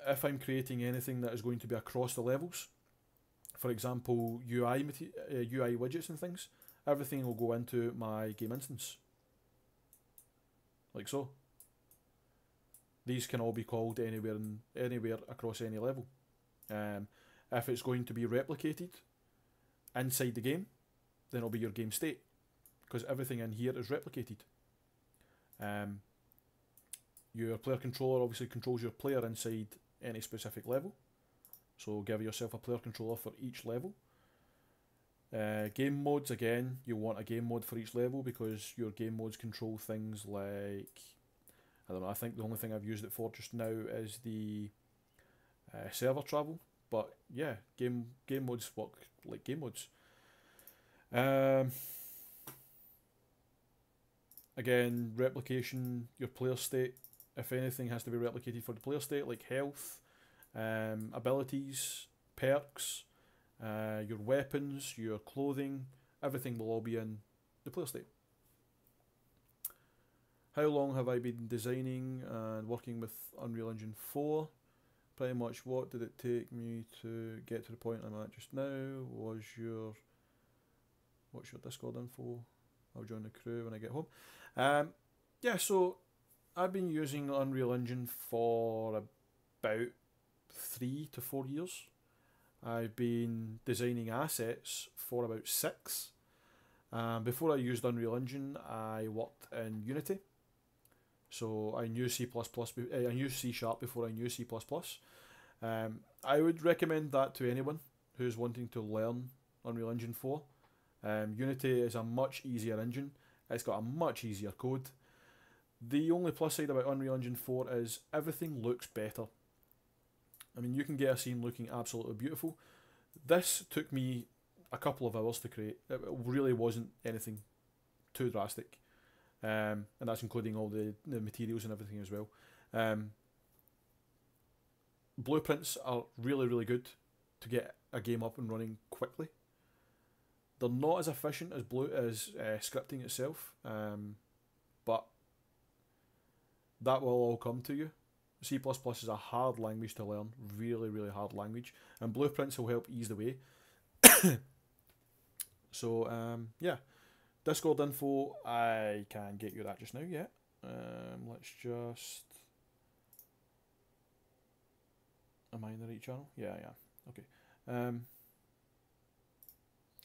if I'm creating anything that is going to be across the levels, for example, UI widgets and things, everything will go into my game instance, like so. These can all be called anywhere across any level. If it's going to be replicated inside the game, then it'll be your game state, because everything in here is replicated. Your player controller obviously controls your player inside any specific level. So give yourself a player controller for each level. Game modes, again, you want a game mode for each level, because your game modes control things like, I don't know, I think the only thing I've used it for just now is the server travel. But yeah, game modes work like game modes. Again, replication, your player state, if anything has to be replicated for the player state, like health, abilities, perks, your weapons, your clothing, everything will all be in the player state. How long have I been designing and working with Unreal Engine 4? Pretty much. What did it take me to get to the point I'm at just now? What's your Discord info? I'll join the crew when I get home. Yeah, so I've been using Unreal Engine for about 3 to 4 years. I've been designing assets for about 6. Before I used Unreal Engine, I worked in Unity. So I knew C++, I knew C# before I knew C++. I would recommend that to anyone who's wanting to learn Unreal Engine 4. Unity is a much easier engine. It's got a much easier code. The only plus side about Unreal Engine 4 is everything looks better. I mean, you can get a scene looking absolutely beautiful. This took me a couple of hours to create. It really wasn't anything too drastic. And that's including all the materials and everything as well. Blueprints are really, really good to get a game up and running quickly. They're not as efficient as scripting itself, but that will all come to you. C++ is a hard language to learn, really, really hard language, and blueprints will help ease the way. So, yeah, Discord info, I can't get you that just now yet. Let's just... Am I in the right channel? Yeah, yeah. Okay.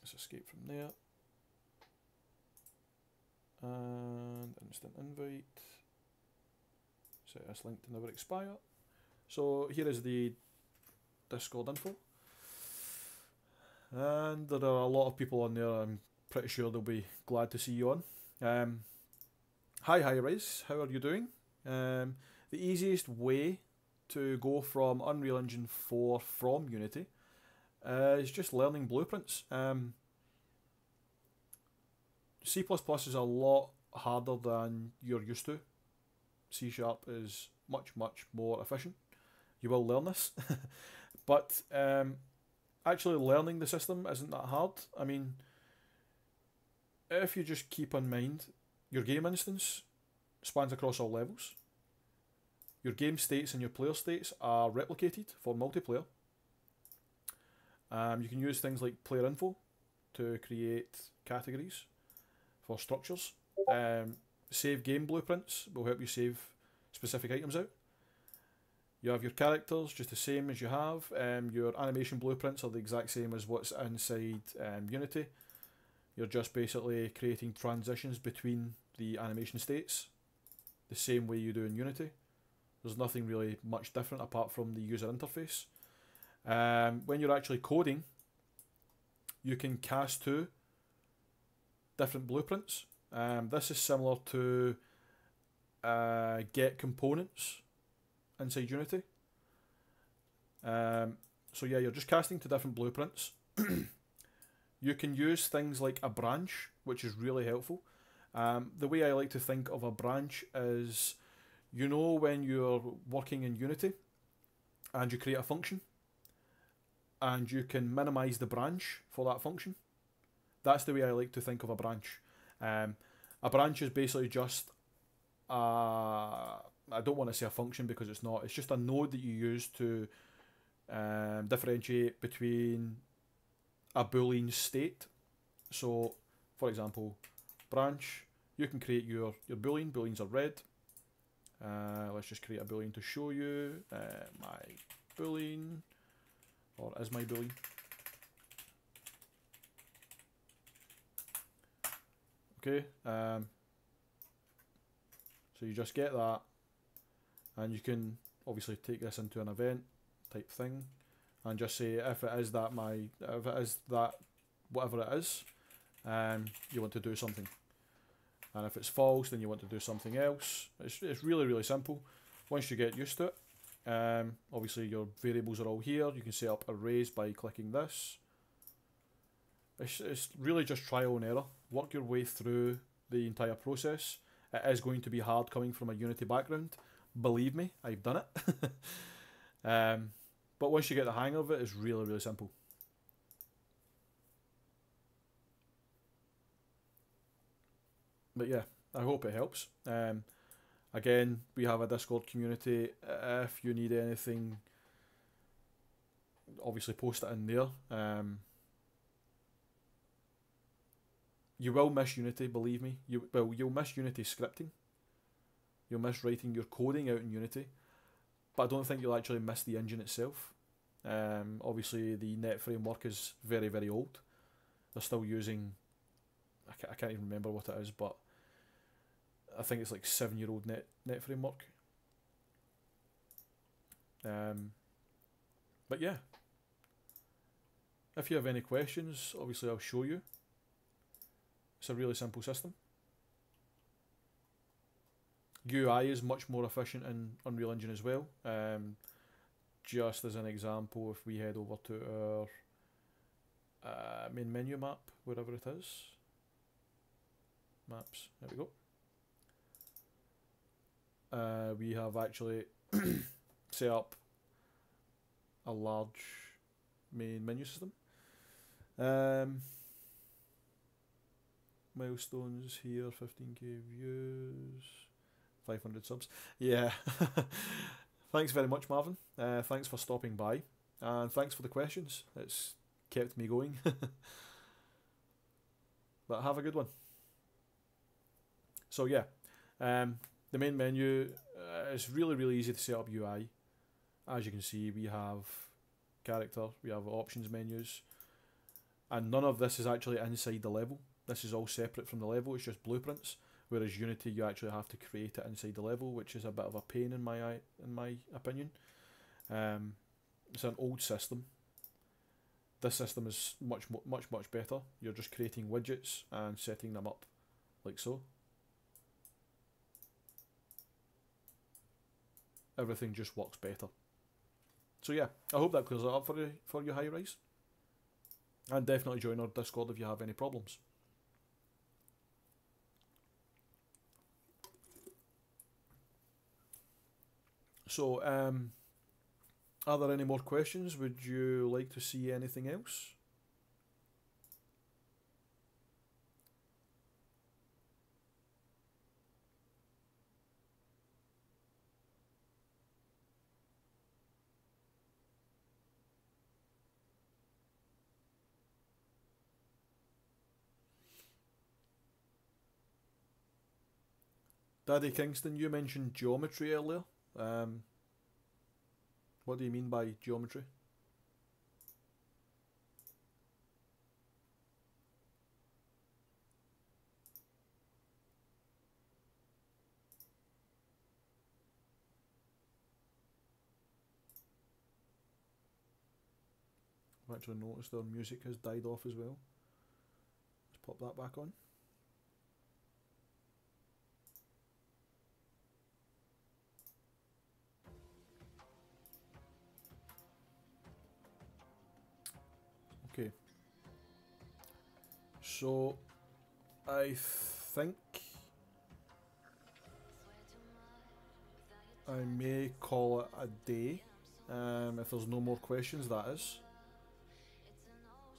Let's escape from there. And instant invite. Set this link to never expire. So here is the Discord info. And there are a lot of people on there. I'm pretty sure they'll be glad to see you on. Hi Hi-Rise, how are you doing? The easiest way to go from Unreal Engine 4 from Unity is just learning blueprints. C++ is a lot harder than you're used to. C# is much, much more efficient. You will learn this. But actually learning the system isn't that hard. I mean, if you just keep in mind your game instance spans across all levels. Your game states and your player states are replicated for multiplayer. You can use things like player info to create categories for structures. Save game blueprints will help you save specific items out. You have your characters just the same as you have. Your animation blueprints are the exact same as what's inside Unity. You're just basically creating transitions between the animation states the same way you do in Unity. There's nothing really much different apart from the user interface. When you're actually coding, you can cast to different blueprints. This is similar to get components inside Unity. So yeah, you're just casting to different blueprints. You can use things like a branch, which is really helpful. The way I like to think of a branch is, you know, when you're working in Unity and you create a function and you can minimize the branch for that function. That's the way I like to think of a branch. A branch is basically just I don't want to say a function because it's not. It's just a node that you use to differentiate between a Boolean state. So, for example, branch, you can create your Boolean. Booleans are red. Let's just create a Boolean to show you. My Boolean, or is my Boolean. Okay, so you just get that, and you can obviously take this into an event type thing, and just say if it is that whatever it is, you want to do something, and if it's false, then you want to do something else. It's really simple. Once you get used to it, obviously your variables are all here. You can set up arrays by clicking this. It's really just trial and error. Work your way through the entire process. It is going to be hard coming from a Unity background. Believe me, I've done it. But once you get the hang of it, it's really simple. But yeah, I hope it helps. Again, we have a Discord community. If you need anything, obviously post it in there. You will miss Unity, believe me. You'll miss Unity scripting. You'll miss writing your coding out in Unity. But I don't think you'll actually miss the engine itself. Obviously, the net framework is very old. They're still using... I can't even remember what it is, but I think it's like 7-year-old net framework. But yeah. If you have any questions, obviously I'll show you. It's a really simple system. UI is much more efficient in Unreal Engine as well. Just as an example, if we head over to our main menu map, wherever it is. Maps, there we go. We have actually set up a large main menu system. Milestones here, 15k views, 500 subs. Yeah. Thanks very much, Marvin. Thanks for stopping by, and thanks for the questions. It's kept me going. But have a good one. So yeah, the main menu is really easy to set up UI. As you can see, we have character, we have options menus, and none of this is actually inside the level. This is all separate from the level. It's just blueprints. Whereas Unity, you actually have to create it inside the level, which is a bit of a pain in my opinion. It's an old system. This system is much better. You're just creating widgets and setting them up like so. Everything just works better. So yeah, I hope that clears it up for you, High Rise. And definitely join our Discord if you have any problems. So, are there any more questions? Would you like to see anything else? Daddy Kingston, you mentioned geometry earlier. What do you mean by geometry? I've actually noticed their music has died off as well. Let's pop that back on. Okay. So, I think I may call it a day. If there's no more questions, that is.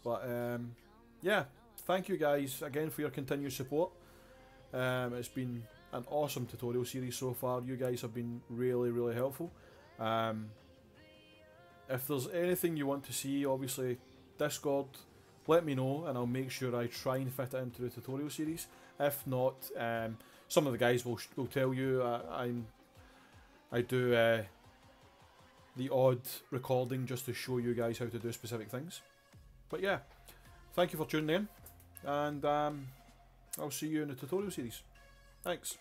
But yeah, thank you guys again for your continued support. It's been an awesome tutorial series so far. You guys have been really helpful. If there's anything you want to see, obviously Discord, let me know and I'll make sure I try and fit it into the tutorial series. If not, some of the guys will tell you. I do the odd recording just to show you guys how to do specific things. But yeah, thank you for tuning in, and I'll see you in the tutorial series. Thanks.